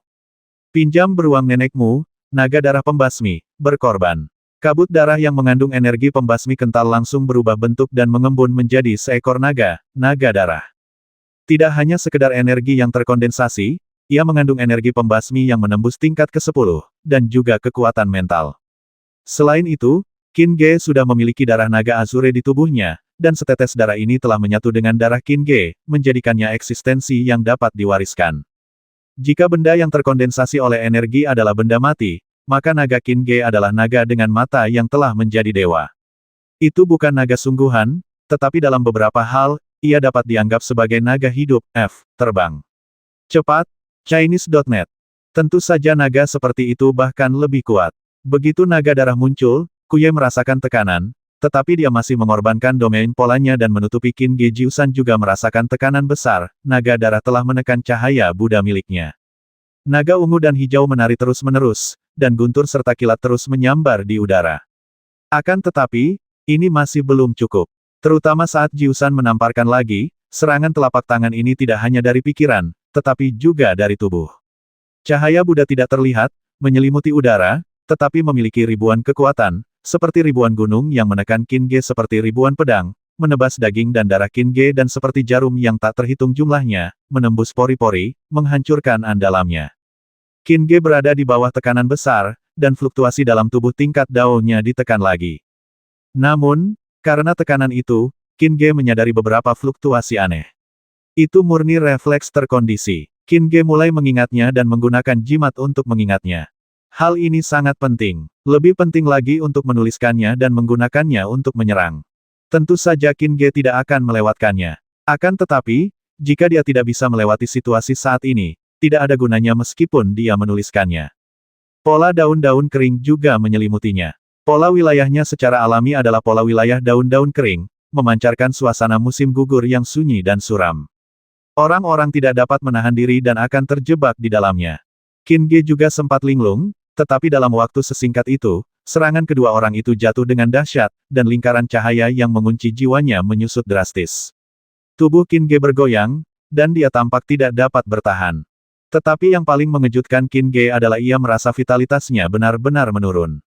Pinjam beruang nenekmu, naga darah pembasmi, berkorban." Kabut darah yang mengandung energi pembasmi kental langsung berubah bentuk dan mengembun menjadi seekor naga, naga darah. Tidak hanya sekedar energi yang terkondensasi, ia mengandung energi pembasmi yang menembus tingkat ke-10, dan juga kekuatan mental. Selain itu, Qin Ge sudah memiliki darah naga azure di tubuhnya, dan setetes darah ini telah menyatu dengan darah Qin Ge, menjadikannya eksistensi yang dapat diwariskan. Jika benda yang terkondensasi oleh energi adalah benda mati, maka naga Qin Ge adalah naga dengan mata yang telah menjadi dewa. Itu bukan naga sungguhan, tetapi dalam beberapa hal, ia dapat dianggap sebagai naga hidup, terbang. Cepat, Chinese.net. Tentu saja naga seperti itu bahkan lebih kuat. Begitu naga darah muncul, Kuye merasakan tekanan, tetapi dia masih mengorbankan domain polanya dan menutupi Qin Ge. Jiusan juga merasakan tekanan besar, naga darah telah menekan cahaya Buddha miliknya. Naga ungu dan hijau menari terus-menerus, dan guntur serta kilat terus menyambar di udara. Akan tetapi, ini masih belum cukup. Terutama saat Jiusan menamparkan lagi, serangan telapak tangan ini tidak hanya dari pikiran, tetapi juga dari tubuh. Cahaya Buddha tidak terlihat, menyelimuti udara, tetapi memiliki ribuan kekuatan, seperti ribuan gunung yang menekan Qin Ge seperti ribuan pedang, menebas daging dan darah Qin Ge dan seperti jarum yang tak terhitung jumlahnya, menembus pori-pori, menghancurkan dalamnya. Qin Ge berada di bawah tekanan besar, dan fluktuasi dalam tubuh tingkat Dao-nya ditekan lagi. Namun, karena tekanan itu, Qin Ge menyadari beberapa fluktuasi aneh. Itu murni refleks terkondisi. Qin Ge mulai mengingatnya dan menggunakan jimat untuk mengingatnya. Hal ini sangat penting. Lebih penting lagi untuk menuliskannya dan menggunakannya untuk menyerang. Tentu saja Qin Ge tidak akan melewatkannya. Akan tetapi, jika dia tidak bisa melewati situasi saat ini, tidak ada gunanya meskipun dia menuliskannya. Pola daun-daun kering juga menyelimutinya. Pola wilayahnya secara alami adalah pola wilayah daun-daun kering, memancarkan suasana musim gugur yang sunyi dan suram. Orang-orang tidak dapat menahan diri dan akan terjebak di dalamnya. Qin Ge juga sempat linglung, tetapi dalam waktu sesingkat itu, serangan kedua orang itu jatuh dengan dahsyat, dan lingkaran cahaya yang mengunci jiwanya menyusut drastis. Tubuh Qin Ge bergoyang, dan dia tampak tidak dapat bertahan. Tetapi yang paling mengejutkan Qin Ge adalah ia merasa vitalitasnya benar-benar menurun.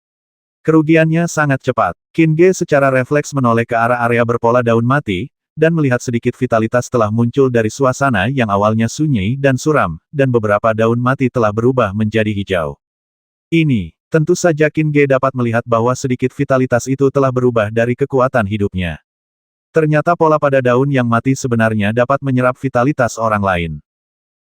Kerugiannya sangat cepat. Qin Ge secara refleks menoleh ke arah area berpola daun mati, dan melihat sedikit vitalitas telah muncul dari suasana yang awalnya sunyi dan suram, dan beberapa daun mati telah berubah menjadi hijau. Ini, tentu saja Qin Ge dapat melihat bahwa sedikit vitalitas itu telah berubah dari kekuatan hidupnya. Ternyata pola pada daun yang mati sebenarnya dapat menyerap vitalitas orang lain.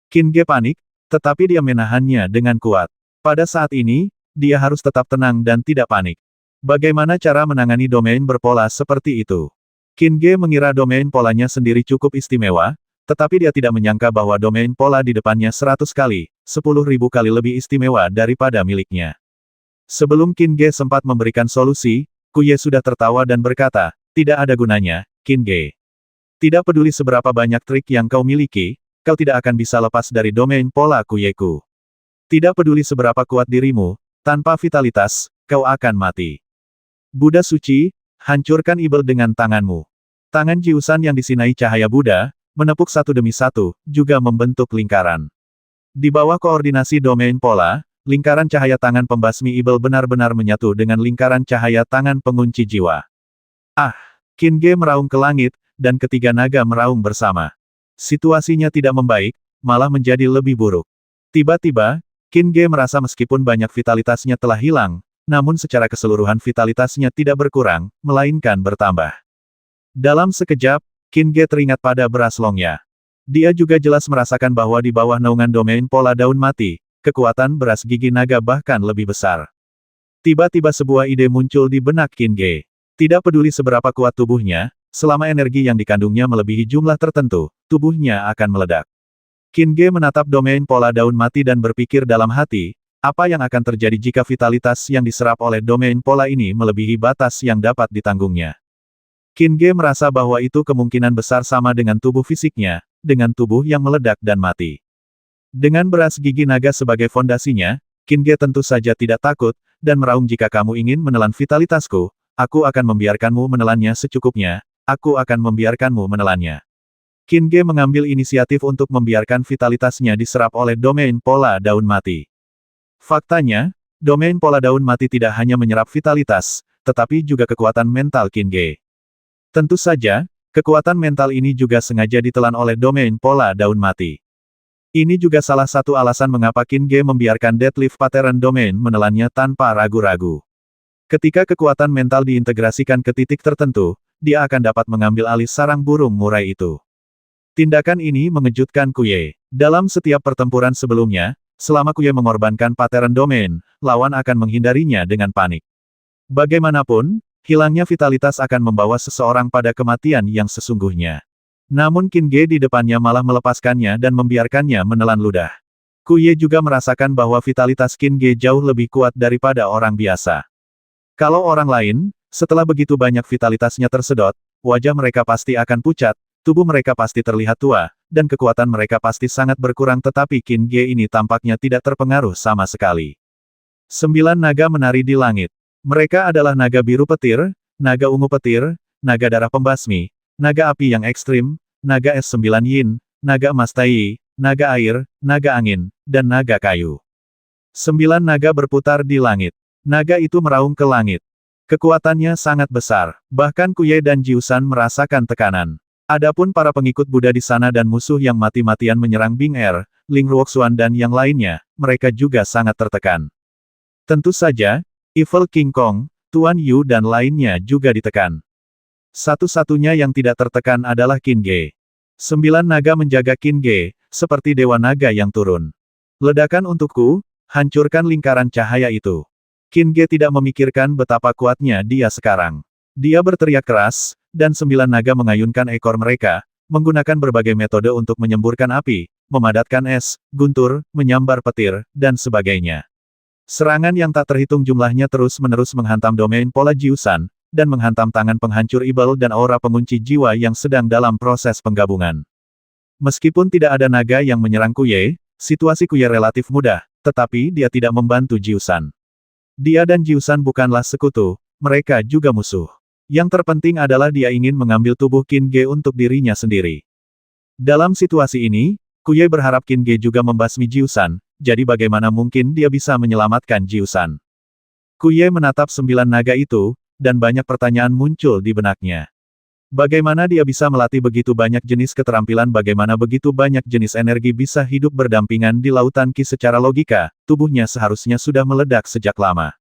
Qin Ge panik, tetapi dia menahannya dengan kuat. Pada saat ini, dia harus tetap tenang dan tidak panik. Bagaimana cara menangani domain berpola seperti itu? Qin Ge mengira domain polanya sendiri cukup istimewa, tetapi dia tidak menyangka bahwa domain pola di depannya 100 kali, 10.000 kali lebih istimewa daripada miliknya. Sebelum Qin Ge sempat memberikan solusi, Kuye sudah tertawa dan berkata, tidak ada gunanya, Qin Ge. Tidak peduli seberapa banyak trik yang kau miliki, kau tidak akan bisa lepas dari domain pola Kuyeku. Tidak peduli seberapa kuat dirimu, tanpa vitalitas, kau akan mati. Buddha suci, hancurkan Ibel dengan tanganmu. Tangan Jiusan yang disinai cahaya Buddha, menepuk satu demi satu, juga membentuk lingkaran. Di bawah koordinasi domain pola, lingkaran cahaya tangan pembasmi Ibel benar-benar menyatu dengan lingkaran cahaya tangan pengunci jiwa. Ah! Qin Ge meraung ke langit, dan ketiga naga meraung bersama. Situasinya tidak membaik, malah menjadi lebih buruk. Tiba-tiba, Qin Ge merasa meskipun banyak vitalitasnya telah hilang, namun secara keseluruhan vitalitasnya tidak berkurang, melainkan bertambah. Dalam sekejap, Qin Ge teringat pada beras longnya. Dia juga jelas merasakan bahwa di bawah naungan domain pola daun mati, kekuatan beras gigi naga bahkan lebih besar. Tiba-tiba sebuah ide muncul di benak Qin Ge. Tidak peduli seberapa kuat tubuhnya, selama energi yang dikandungnya melebihi jumlah tertentu, tubuhnya akan meledak. Qin Ge menatap domain pola daun mati dan berpikir dalam hati, apa yang akan terjadi jika vitalitas yang diserap oleh domain pola ini melebihi batas yang dapat ditanggungnya? Qin Ge merasa bahwa itu kemungkinan besar sama dengan tubuh fisiknya, dengan tubuh yang meledak dan mati. Dengan beras gigi naga sebagai fondasinya, Qin Ge tentu saja tidak takut, dan meraung jika kamu ingin menelan vitalitasku, aku akan membiarkanmu menelannya secukupnya, aku akan membiarkanmu menelannya. Qin Ge mengambil inisiatif untuk membiarkan vitalitasnya diserap oleh domain pola daun mati. Faktanya, domain pola daun mati tidak hanya menyerap vitalitas, tetapi juga kekuatan mental Qin Ge. Tentu saja, kekuatan mental ini juga sengaja ditelan oleh domain pola daun mati. Ini juga salah satu alasan mengapa Qin Ge membiarkan Deadlift Pattern Domain menelannya tanpa ragu-ragu. Ketika kekuatan mental diintegrasikan ke titik tertentu, dia akan dapat mengambil alih sarang burung murai itu. Tindakan ini mengejutkan Kuye. Dalam setiap pertempuran sebelumnya, selama Kuye mengorbankan Pattern Domain, lawan akan menghindarinya dengan panik. Bagaimanapun, hilangnya vitalitas akan membawa seseorang pada kematian yang sesungguhnya. Namun Qin Ge di depannya malah melepaskannya dan membiarkannya menelan ludah. Kuye juga merasakan bahwa vitalitas Qin Ge jauh lebih kuat daripada orang biasa. Kalau orang lain, setelah begitu banyak vitalitasnya tersedot, wajah mereka pasti akan pucat, tubuh mereka pasti terlihat tua, dan kekuatan mereka pasti sangat berkurang, tetapi Qin Ge ini tampaknya tidak terpengaruh sama sekali. 9 naga menari di langit. Mereka adalah naga biru petir, naga ungu petir, naga darah pembasmi, naga api yang ekstrim, naga es 9 yin, naga emas tai, naga air, naga angin, dan naga kayu. 9 naga berputar di langit. Naga itu meraung ke langit. Kekuatannya sangat besar, bahkan Kuye dan Jiusan merasakan tekanan. Adapun para pengikut Buddha di sana dan musuh yang mati-matian menyerang Bing Er, Ling Ruoxuan dan yang lainnya, mereka juga sangat tertekan. Tentu saja, Evil King Kong, Tuan Yu dan lainnya juga ditekan. Satu-satunya yang tidak tertekan adalah Qin Ge. 9 naga menjaga Qin Ge, seperti dewa naga yang turun. Ledakan untukku, hancurkan lingkaran cahaya itu. Qin Ge tidak memikirkan betapa kuatnya dia sekarang. Dia berteriak keras, dan 9 naga mengayunkan ekor mereka, menggunakan berbagai metode untuk menyemburkan api, memadatkan es, guntur, menyambar petir, dan sebagainya. Serangan yang tak terhitung jumlahnya terus-menerus menghantam domain pola Jiusan, dan menghantam tangan penghancur Ibel dan aura pengunci jiwa yang sedang dalam proses penggabungan. Meskipun tidak ada naga yang menyerang Kuye, situasi Kuye relatif mudah, tetapi dia tidak membantu Jiusan. Dia dan Jiusan bukanlah sekutu, mereka juga musuh. Yang terpenting adalah dia ingin mengambil tubuh Qin Ge untuk dirinya sendiri. Dalam situasi ini, Kuye berharap Qin Ge juga membasmi Jiusan, jadi bagaimana mungkin dia bisa menyelamatkan Jiusan. Kuye menatap 9 naga itu, dan banyak pertanyaan muncul di benaknya. Bagaimana dia bisa melatih begitu banyak jenis keterampilan, bagaimana begitu banyak jenis energi bisa hidup berdampingan di lautan Qi secara logika, tubuhnya seharusnya sudah meledak sejak lama.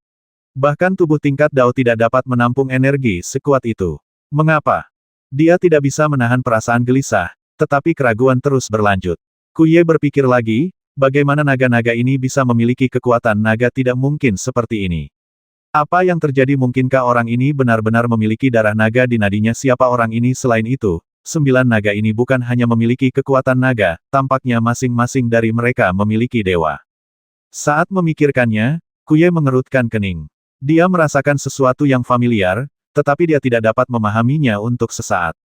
Bahkan tubuh tingkat Dao tidak dapat menampung energi sekuat itu. Mengapa? Dia tidak bisa menahan perasaan gelisah, tetapi keraguan terus berlanjut. Kuye berpikir lagi, bagaimana naga-naga ini bisa memiliki kekuatan naga, tidak mungkin seperti ini. Apa yang terjadi, mungkinkah orang ini benar-benar memiliki darah naga di nadinya? Siapa orang ini? Selain itu, 9 naga ini bukan hanya memiliki kekuatan naga, tampaknya masing-masing dari mereka memiliki dewa. Saat memikirkannya, Kuye mengerutkan kening. Dia merasakan sesuatu yang familiar, tetapi dia tidak dapat memahaminya untuk sesaat.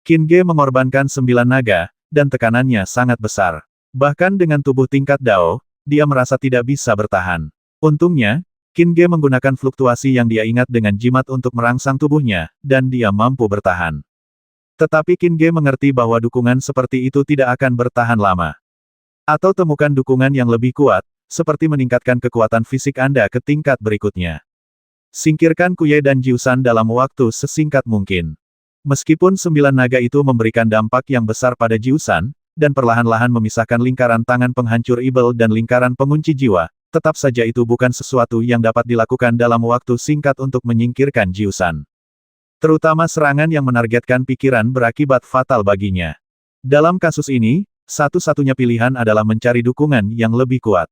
Qin Ge mengorbankan 9 naga, dan tekanannya sangat besar. Bahkan dengan tubuh tingkat Dao, dia merasa tidak bisa bertahan. Untungnya, Qin Ge menggunakan fluktuasi yang dia ingat dengan jimat untuk merangsang tubuhnya, dan dia mampu bertahan. Tetapi Qin Ge mengerti bahwa dukungan seperti itu tidak akan bertahan lama. Atau temukan dukungan yang lebih kuat, seperti meningkatkan kekuatan fisik Anda ke tingkat berikutnya. Singkirkan Kuye dan Jiusan dalam waktu sesingkat mungkin. Meskipun 9 naga itu memberikan dampak yang besar pada Jiusan, dan perlahan-lahan memisahkan lingkaran tangan penghancur ibel dan lingkaran pengunci jiwa, tetap saja itu bukan sesuatu yang dapat dilakukan dalam waktu singkat untuk menyingkirkan Jiusan. Terutama serangan yang menargetkan pikiran berakibat fatal baginya. Dalam kasus ini, satu-satunya pilihan adalah mencari dukungan yang lebih kuat.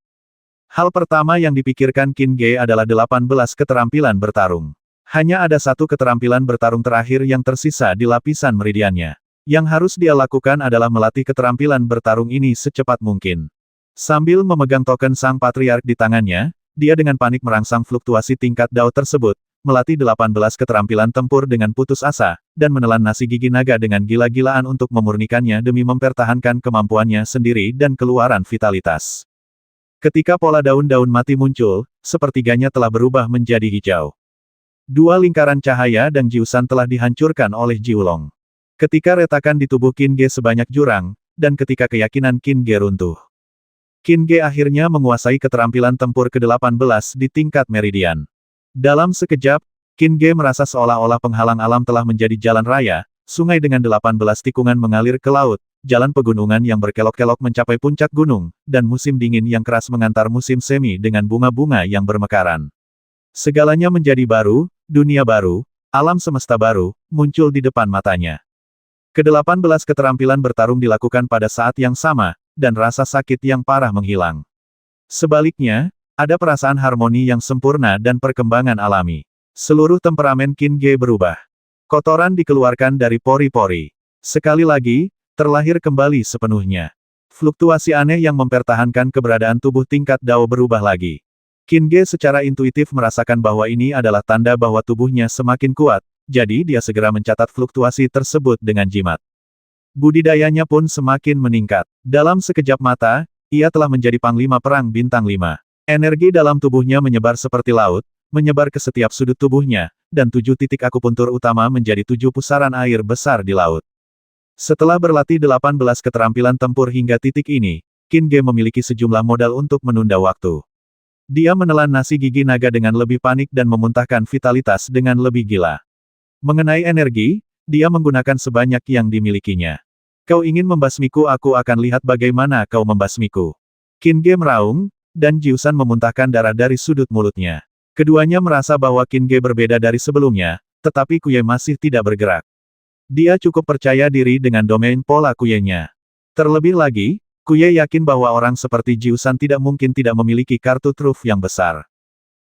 Hal pertama yang dipikirkan Qin Ge adalah 18 keterampilan bertarung. Hanya ada satu keterampilan bertarung terakhir yang tersisa di lapisan meridiannya. Yang harus dia lakukan adalah melatih keterampilan bertarung ini secepat mungkin. Sambil memegang token Sang Patriark di tangannya, dia dengan panik merangsang fluktuasi tingkat Dao tersebut, melatih 18 keterampilan tempur dengan putus asa, dan menelan nasi gigi naga dengan gila-gilaan untuk memurnikannya demi mempertahankan kemampuannya sendiri dan keluaran vitalitas. Ketika pola daun-daun mati muncul, sepertiganya telah berubah menjadi hijau. 2 lingkaran cahaya dan Jiusan telah dihancurkan oleh Jiulong. Ketika retakan di tubuh Qin Ge sebanyak jurang, dan ketika keyakinan Qin Ge runtuh. Qin Ge akhirnya menguasai keterampilan tempur ke-18 di tingkat meridian. Dalam sekejap, Qin Ge merasa seolah-olah penghalang alam telah menjadi jalan raya, sungai dengan 18 tikungan mengalir ke laut, jalan pegunungan yang berkelok-kelok mencapai puncak gunung, dan musim dingin yang keras mengantar musim semi dengan bunga-bunga yang bermekaran. Segalanya menjadi baru, dunia baru, alam semesta baru, muncul di depan matanya. Ke-18 keterampilan bertarung dilakukan pada saat yang sama, dan rasa sakit yang parah menghilang. Sebaliknya, ada perasaan harmoni yang sempurna dan perkembangan alami. Seluruh temperamen Qin Ge berubah. Kotoran dikeluarkan dari pori-pori. Sekali lagi, terlahir kembali sepenuhnya. Fluktuasi aneh yang mempertahankan keberadaan tubuh tingkat Dao berubah lagi. Qin Ge secara intuitif merasakan bahwa ini adalah tanda bahwa tubuhnya semakin kuat, jadi dia segera mencatat fluktuasi tersebut dengan jimat. Budidayanya pun semakin meningkat. Dalam sekejap mata, ia telah menjadi panglima perang bintang 5. Energi dalam tubuhnya menyebar seperti laut, menyebar ke setiap sudut tubuhnya, dan 7 titik akupuntur utama menjadi 7 pusaran air besar di laut. Setelah berlatih 18 keterampilan tempur hingga titik ini, Qin Ge memiliki sejumlah modal untuk menunda waktu. Dia menelan nasi gigi naga dengan lebih panik dan memuntahkan vitalitas dengan lebih gila. Mengenai energi, dia menggunakan sebanyak yang dimilikinya. Kau ingin membasmiku, aku akan lihat bagaimana kau membasmiku. Qin Ge meraung, dan Jiusan memuntahkan darah dari sudut mulutnya. Keduanya merasa bahwa Qin Ge berbeda dari sebelumnya, tetapi Kuye masih tidak bergerak. Dia cukup percaya diri dengan domain pola Kuye-nya. Terlebih lagi, Kuye yakin bahwa orang seperti Jiusan tidak mungkin tidak memiliki kartu truf yang besar.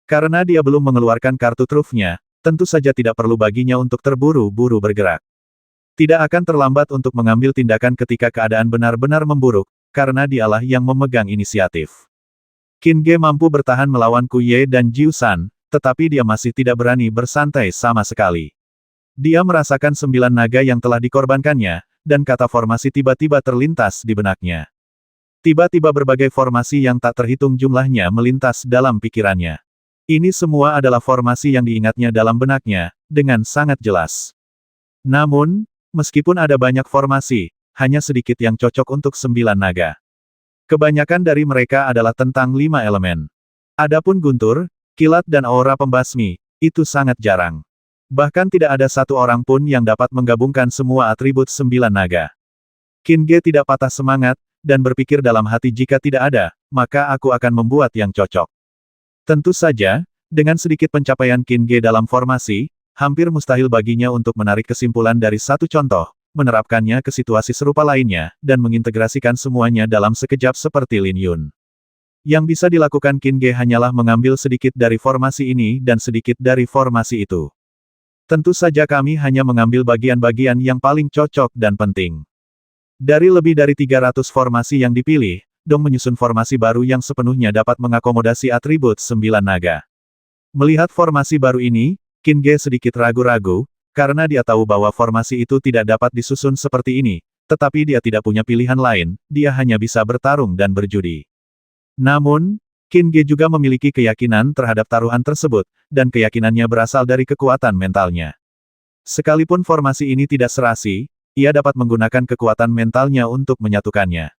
Karena dia belum mengeluarkan kartu trufnya, tentu saja tidak perlu baginya untuk terburu-buru bergerak. Tidak akan terlambat untuk mengambil tindakan ketika keadaan benar-benar memburuk, karena dialah yang memegang inisiatif. Qin Ge mampu bertahan melawan Kuye dan Jiusan, tetapi dia masih tidak berani bersantai sama sekali. Dia merasakan 9 naga yang telah dikorbankannya, dan kata formasi tiba-tiba terlintas di benaknya. Tiba-tiba berbagai formasi yang tak terhitung jumlahnya melintas dalam pikirannya. Ini semua adalah formasi yang diingatnya dalam benaknya, dengan sangat jelas. Namun, meskipun ada banyak formasi, hanya sedikit yang cocok untuk 9 naga. Kebanyakan dari mereka adalah tentang 5 elemen. Adapun guntur, kilat dan aura pembasmi, itu sangat jarang. Bahkan tidak ada satu orang pun yang dapat menggabungkan semua atribut 9 naga. Qin Ge tidak patah semangat, dan berpikir dalam hati jika tidak ada, maka aku akan membuat yang cocok. Tentu saja, dengan sedikit pencapaian Qin Ge dalam formasi, hampir mustahil baginya untuk menarik kesimpulan dari satu contoh, menerapkannya ke situasi serupa lainnya, dan mengintegrasikan semuanya dalam sekejap seperti Lin Yun. Yang bisa dilakukan Qin Ge hanyalah mengambil sedikit dari formasi ini dan sedikit dari formasi itu. Tentu saja kami hanya mengambil bagian-bagian yang paling cocok dan penting. Dari lebih dari 300 formasi yang dipilih, Dong menyusun formasi baru yang sepenuhnya dapat mengakomodasi atribut 9 naga. Melihat formasi baru ini, Qin Ge sedikit ragu-ragu, karena dia tahu bahwa formasi itu tidak dapat disusun seperti ini, tetapi dia tidak punya pilihan lain, dia hanya bisa bertarung dan berjudi. Namun, Qin Ge juga memiliki keyakinan terhadap taruhan tersebut, dan keyakinannya berasal dari kekuatan mentalnya. Sekalipun formasi ini tidak serasi, ia dapat menggunakan kekuatan mentalnya untuk menyatukannya.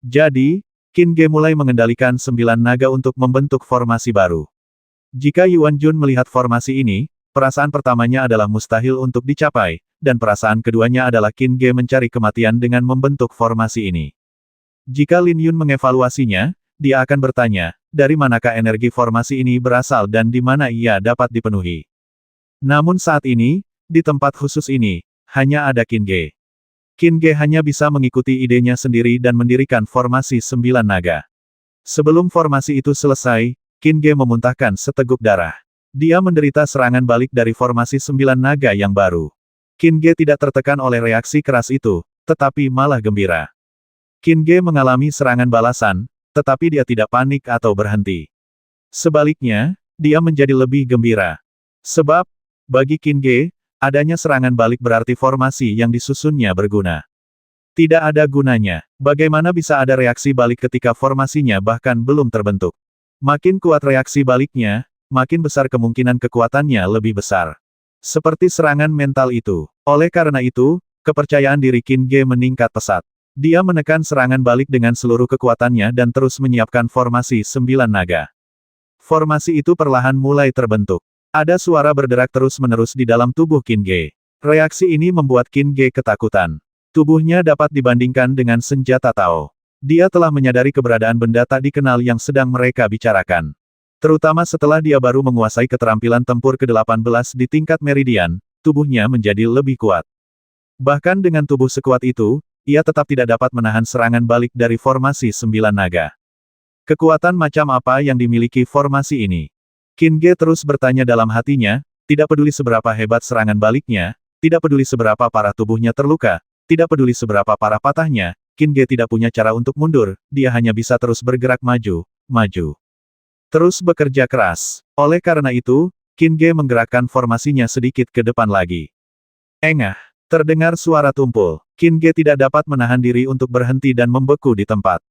Jadi, Qin Ge mulai mengendalikan 9 naga untuk membentuk formasi baru. Jika Yuan Jun melihat formasi ini, perasaan pertamanya adalah mustahil untuk dicapai, dan perasaan keduanya adalah Qin Ge mencari kematian dengan membentuk formasi ini. Jika Lin Yun mengevaluasinya, dia akan bertanya, dari manakah energi formasi ini berasal dan di mana ia dapat dipenuhi. Namun saat ini, di tempat khusus ini, hanya ada Qin Ge. Qin Ge hanya bisa mengikuti idenya sendiri dan mendirikan formasi 9 naga. Sebelum formasi itu selesai, Qin Ge memuntahkan seteguk darah. Dia menderita serangan balik dari formasi 9 naga yang baru. Qin Ge tidak tertekan oleh reaksi keras itu, tetapi malah gembira. Qin Ge mengalami serangan balasan, tetapi dia tidak panik atau berhenti. Sebaliknya, dia menjadi lebih gembira. Sebab, bagi Qin Ge, adanya serangan balik berarti formasi yang disusunnya berguna. Tidak ada gunanya. Bagaimana bisa ada reaksi balik ketika formasinya bahkan belum terbentuk? Makin kuat reaksi baliknya, makin besar kemungkinan kekuatannya lebih besar. Seperti serangan mental itu. Oleh karena itu, kepercayaan diri Qin Ge meningkat pesat. Dia menekan serangan balik dengan seluruh kekuatannya dan terus menyiapkan formasi 9 naga. Formasi itu perlahan mulai terbentuk. Ada suara berderak terus-menerus di dalam tubuh Qin Ge. Reaksi ini membuat Qin Ge ketakutan. Tubuhnya dapat dibandingkan dengan senjata Tao. Dia telah menyadari keberadaan benda tak dikenal yang sedang mereka bicarakan. Terutama setelah dia baru menguasai keterampilan tempur ke-18 di tingkat meridian, tubuhnya menjadi lebih kuat. Bahkan dengan tubuh sekuat itu, ia tetap tidak dapat menahan serangan balik dari formasi 9 naga. Kekuatan macam apa yang dimiliki formasi ini? Qin Ge terus bertanya dalam hatinya, tidak peduli seberapa hebat serangan baliknya, tidak peduli seberapa parah tubuhnya terluka, tidak peduli seberapa parah patahnya, Qin Ge tidak punya cara untuk mundur, dia hanya bisa terus bergerak maju, maju. Terus bekerja keras. Oleh karena itu, Qin Ge menggerakkan formasinya sedikit ke depan lagi. Engah. Terdengar suara tumpul. Qin Ge tidak dapat menahan diri untuk berhenti dan membeku di tempat.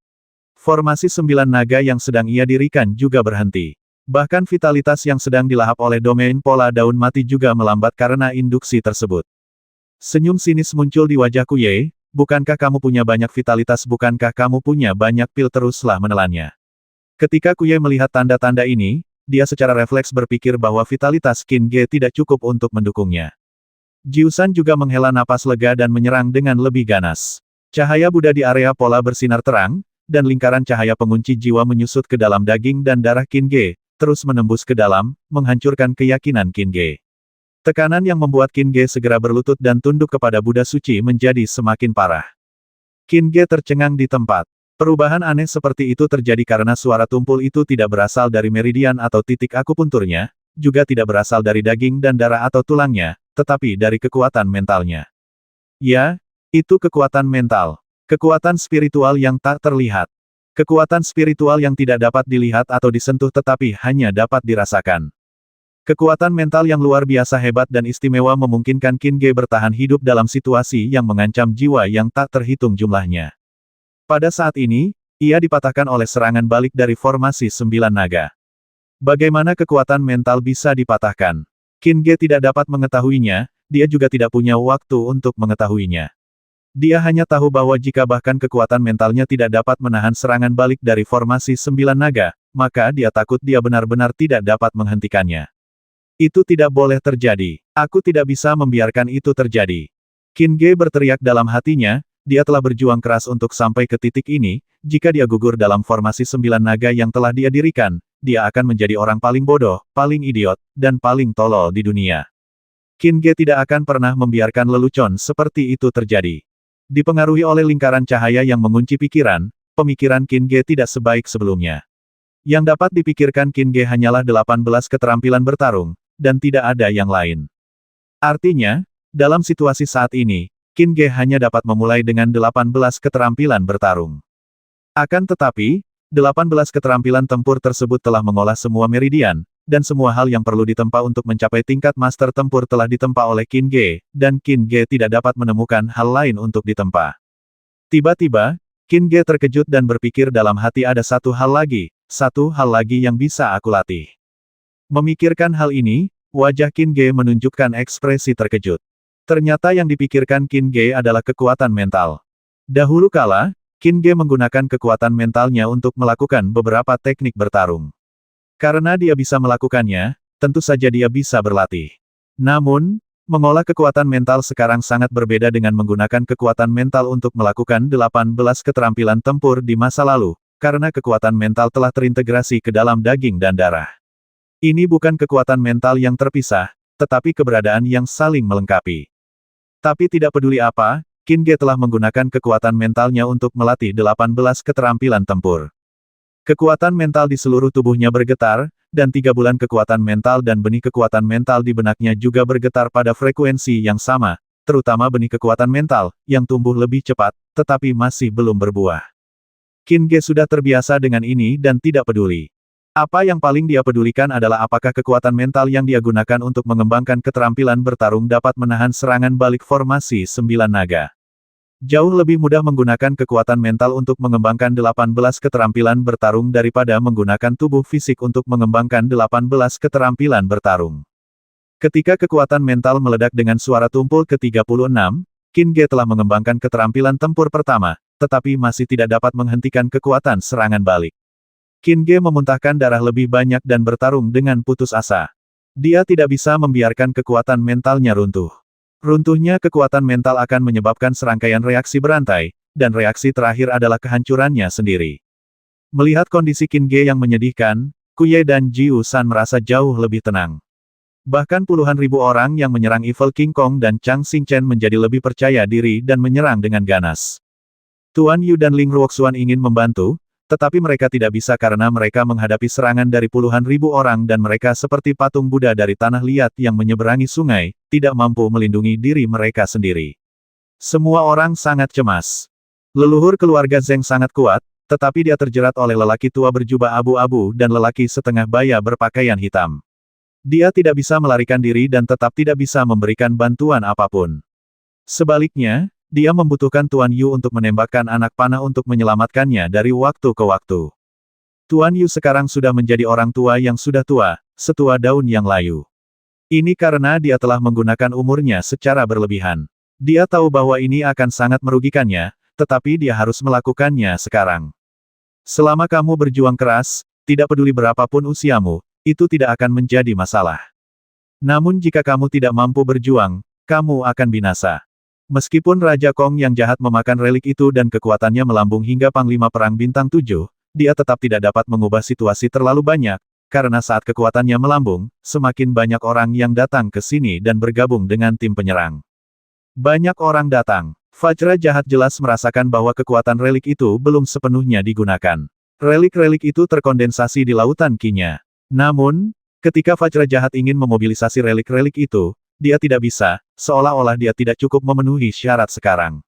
Formasi 9 naga yang sedang ia dirikan juga berhenti. Bahkan vitalitas yang sedang dilahap oleh domain pola daun mati juga melambat karena induksi tersebut. Senyum sinis muncul di wajah Kuye, bukankah kamu punya banyak vitalitas, bukankah kamu punya banyak pil, teruslah menelannya. Ketika Kuye melihat tanda-tanda ini, dia secara refleks berpikir bahwa vitalitas Qin Ge tidak cukup untuk mendukungnya. Jiusan juga menghela napas lega dan menyerang dengan lebih ganas. Cahaya Buddha di area pola bersinar terang, dan lingkaran cahaya pengunci jiwa menyusut ke dalam daging dan darah Qin Ge, terus menembus ke dalam, menghancurkan keyakinan Qin Ge. Tekanan yang membuat Qin Ge segera berlutut dan tunduk kepada Buddha suci menjadi semakin parah. Qin Ge tercengang di tempat. Perubahan aneh seperti itu terjadi karena suara tumpul itu tidak berasal dari meridian atau titik akupunturnya, juga tidak berasal dari daging dan darah atau tulangnya, tetapi dari kekuatan mentalnya. Ya, itu kekuatan mental. Kekuatan spiritual yang tak terlihat. Kekuatan spiritual yang tidak dapat dilihat atau disentuh tetapi hanya dapat dirasakan. Kekuatan mental yang luar biasa hebat dan istimewa memungkinkan Qin Ge bertahan hidup dalam situasi yang mengancam jiwa yang tak terhitung jumlahnya. Pada saat ini, ia dipatahkan oleh serangan balik dari formasi 9 naga. Bagaimana kekuatan mental bisa dipatahkan? Qin Ge tidak dapat mengetahuinya, dia juga tidak punya waktu untuk mengetahuinya. Dia hanya tahu bahwa jika bahkan kekuatan mentalnya tidak dapat menahan serangan balik dari formasi 9 naga, maka dia takut dia benar-benar tidak dapat menghentikannya. Itu tidak boleh terjadi. Aku tidak bisa membiarkan itu terjadi. Qin Ge berteriak dalam hatinya, dia telah berjuang keras untuk sampai ke titik ini, jika dia gugur dalam formasi 9 naga yang telah dia dirikan, dia akan menjadi orang paling bodoh, paling idiot, dan paling tolol di dunia. Qin Ge tidak akan pernah membiarkan lelucon seperti itu terjadi. Dipengaruhi oleh lingkaran cahaya yang mengunci pikiran, pemikiran Qin Ge tidak sebaik sebelumnya. Yang dapat dipikirkan Qin Ge hanyalah 18 keterampilan bertarung, dan tidak ada yang lain. Artinya, dalam situasi saat ini, Qin Ge hanya dapat memulai dengan 18 keterampilan bertarung. Akan tetapi, 18 keterampilan tempur tersebut telah mengolah semua meridian, dan semua hal yang perlu ditempa untuk mencapai tingkat master tempur telah ditempa oleh Qin Ge, dan Qin Ge tidak dapat menemukan hal lain untuk ditempa. Tiba-tiba, Qin Ge terkejut dan berpikir dalam hati ada satu hal lagi yang bisa aku latih. Memikirkan hal ini, wajah Qin Ge menunjukkan ekspresi terkejut. Ternyata yang dipikirkan Qin Ge adalah kekuatan mental. Dahulu kala, Qin Ge menggunakan kekuatan mentalnya untuk melakukan beberapa teknik bertarung. Karena dia bisa melakukannya, tentu saja dia bisa berlatih. Namun, mengolah kekuatan mental sekarang sangat berbeda dengan menggunakan kekuatan mental untuk melakukan 18 keterampilan tempur di masa lalu, karena kekuatan mental telah terintegrasi ke dalam daging dan darah. Ini bukan kekuatan mental yang terpisah, tetapi keberadaan yang saling melengkapi. Tapi tidak peduli apa, Qin Ge telah menggunakan kekuatan mentalnya untuk melatih 18 keterampilan tempur. Kekuatan mental di seluruh tubuhnya bergetar, dan 3 bulan kekuatan mental dan benih kekuatan mental di benaknya juga bergetar pada frekuensi yang sama, terutama benih kekuatan mental, yang tumbuh lebih cepat, tetapi masih belum berbuah. Qin Ge sudah terbiasa dengan ini dan tidak peduli. Apa yang paling dia pedulikan adalah apakah kekuatan mental yang dia gunakan untuk mengembangkan keterampilan bertarung dapat menahan serangan balik formasi 9 naga. Jauh lebih mudah menggunakan kekuatan mental untuk mengembangkan 18 keterampilan bertarung daripada menggunakan tubuh fisik untuk mengembangkan 18 keterampilan bertarung. Ketika kekuatan mental meledak dengan suara tumpul ke-36, Qin Ge telah mengembangkan keterampilan tempur pertama, tetapi masih tidak dapat menghentikan kekuatan serangan balik. Qin Ge memuntahkan darah lebih banyak dan bertarung dengan putus asa. Dia tidak bisa membiarkan kekuatan mentalnya runtuh. Runtuhnya kekuatan mental akan menyebabkan serangkaian reaksi berantai, dan reaksi terakhir adalah kehancurannya sendiri. Melihat kondisi Qin Ge yang menyedihkan, Kuye dan Jiu San merasa jauh lebih tenang. Bahkan puluhan ribu orang yang menyerang Evil King Kong dan Chang Xingchen menjadi lebih percaya diri dan menyerang dengan ganas. Tuan Yu dan Ling Ruoxuan ingin membantu, tetapi mereka tidak bisa karena mereka menghadapi serangan dari puluhan ribu orang dan mereka seperti patung Buddha dari tanah liat yang menyeberangi sungai, tidak mampu melindungi diri mereka sendiri. Semua orang sangat cemas. Leluhur keluarga Zheng sangat kuat, tetapi dia terjerat oleh lelaki tua berjubah abu-abu dan lelaki setengah baya berpakaian hitam. Dia tidak bisa melarikan diri dan tetap tidak bisa memberikan bantuan apapun. Sebaliknya, dia membutuhkan Tuan Yu untuk menembakkan anak panah untuk menyelamatkannya dari waktu ke waktu. Tuan Yu sekarang sudah menjadi orang tua yang sudah tua, setua daun yang layu. Ini karena dia telah menggunakan umurnya secara berlebihan. Dia tahu bahwa ini akan sangat merugikannya, tetapi dia harus melakukannya sekarang. Selama kamu berjuang keras, tidak peduli berapapun usiamu, itu tidak akan menjadi masalah. Namun jika kamu tidak mampu berjuang, kamu akan binasa. Meskipun Raja Kong yang jahat memakan relik itu dan kekuatannya melambung hingga Panglima Perang Bintang 7, dia tetap tidak dapat mengubah situasi terlalu banyak, karena saat kekuatannya melambung, semakin banyak orang yang datang ke sini dan bergabung dengan tim penyerang. Banyak orang datang. Vajra jahat jelas merasakan bahwa kekuatan relik itu belum sepenuhnya digunakan. Relik-relik itu terkondensasi di lautan Qi-nya. Namun, ketika Vajra jahat ingin memobilisasi relik-relik itu, dia tidak bisa, seolah-olah dia tidak cukup memenuhi syarat sekarang.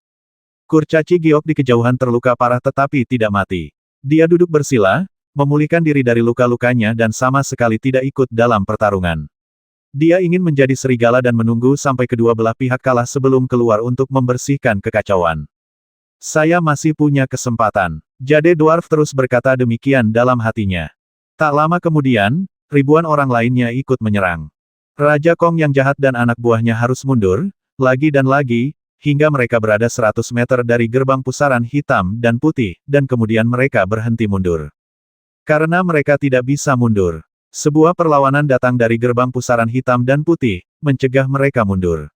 Kurcaci Giok di kejauhan terluka parah tetapi tidak mati. Dia duduk bersila, memulihkan diri dari luka-lukanya dan sama sekali tidak ikut dalam pertarungan. Dia ingin menjadi serigala dan menunggu sampai kedua belah pihak kalah sebelum keluar untuk membersihkan kekacauan. Saya masih punya kesempatan. Jade Dwarf terus berkata demikian dalam hatinya. Tak lama kemudian, ribuan orang lainnya ikut menyerang. Raja Kong yang jahat dan anak buahnya harus mundur, lagi dan lagi, hingga mereka berada 100 meter dari gerbang pusaran hitam dan putih, dan kemudian mereka berhenti mundur. Karena mereka tidak bisa mundur. Sebuah perlawanan datang dari gerbang pusaran hitam dan putih, mencegah mereka mundur.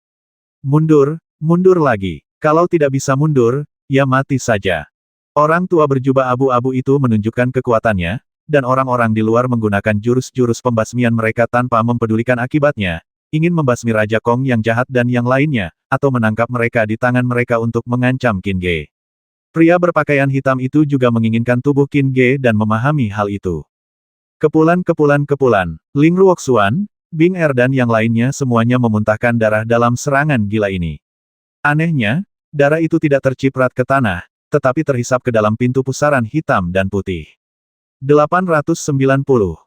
Mundur, mundur lagi. Kalau tidak bisa mundur, ya mati saja. Orang tua berjubah abu-abu itu menunjukkan kekuatannya, dan orang-orang di luar menggunakan jurus-jurus pembasmian mereka tanpa mempedulikan akibatnya, ingin membasmi Raja Kong yang jahat dan yang lainnya, atau menangkap mereka di tangan mereka untuk mengancam Qin Ge. Pria berpakaian hitam itu juga menginginkan tubuh Qin Ge dan memahami hal itu. Kepulan, Ling Ruoxuan, Bing Er dan yang lainnya semuanya memuntahkan darah dalam serangan gila ini. Anehnya, darah itu tidak terciprat ke tanah, tetapi terhisap ke dalam pintu pusaran hitam dan putih. 890.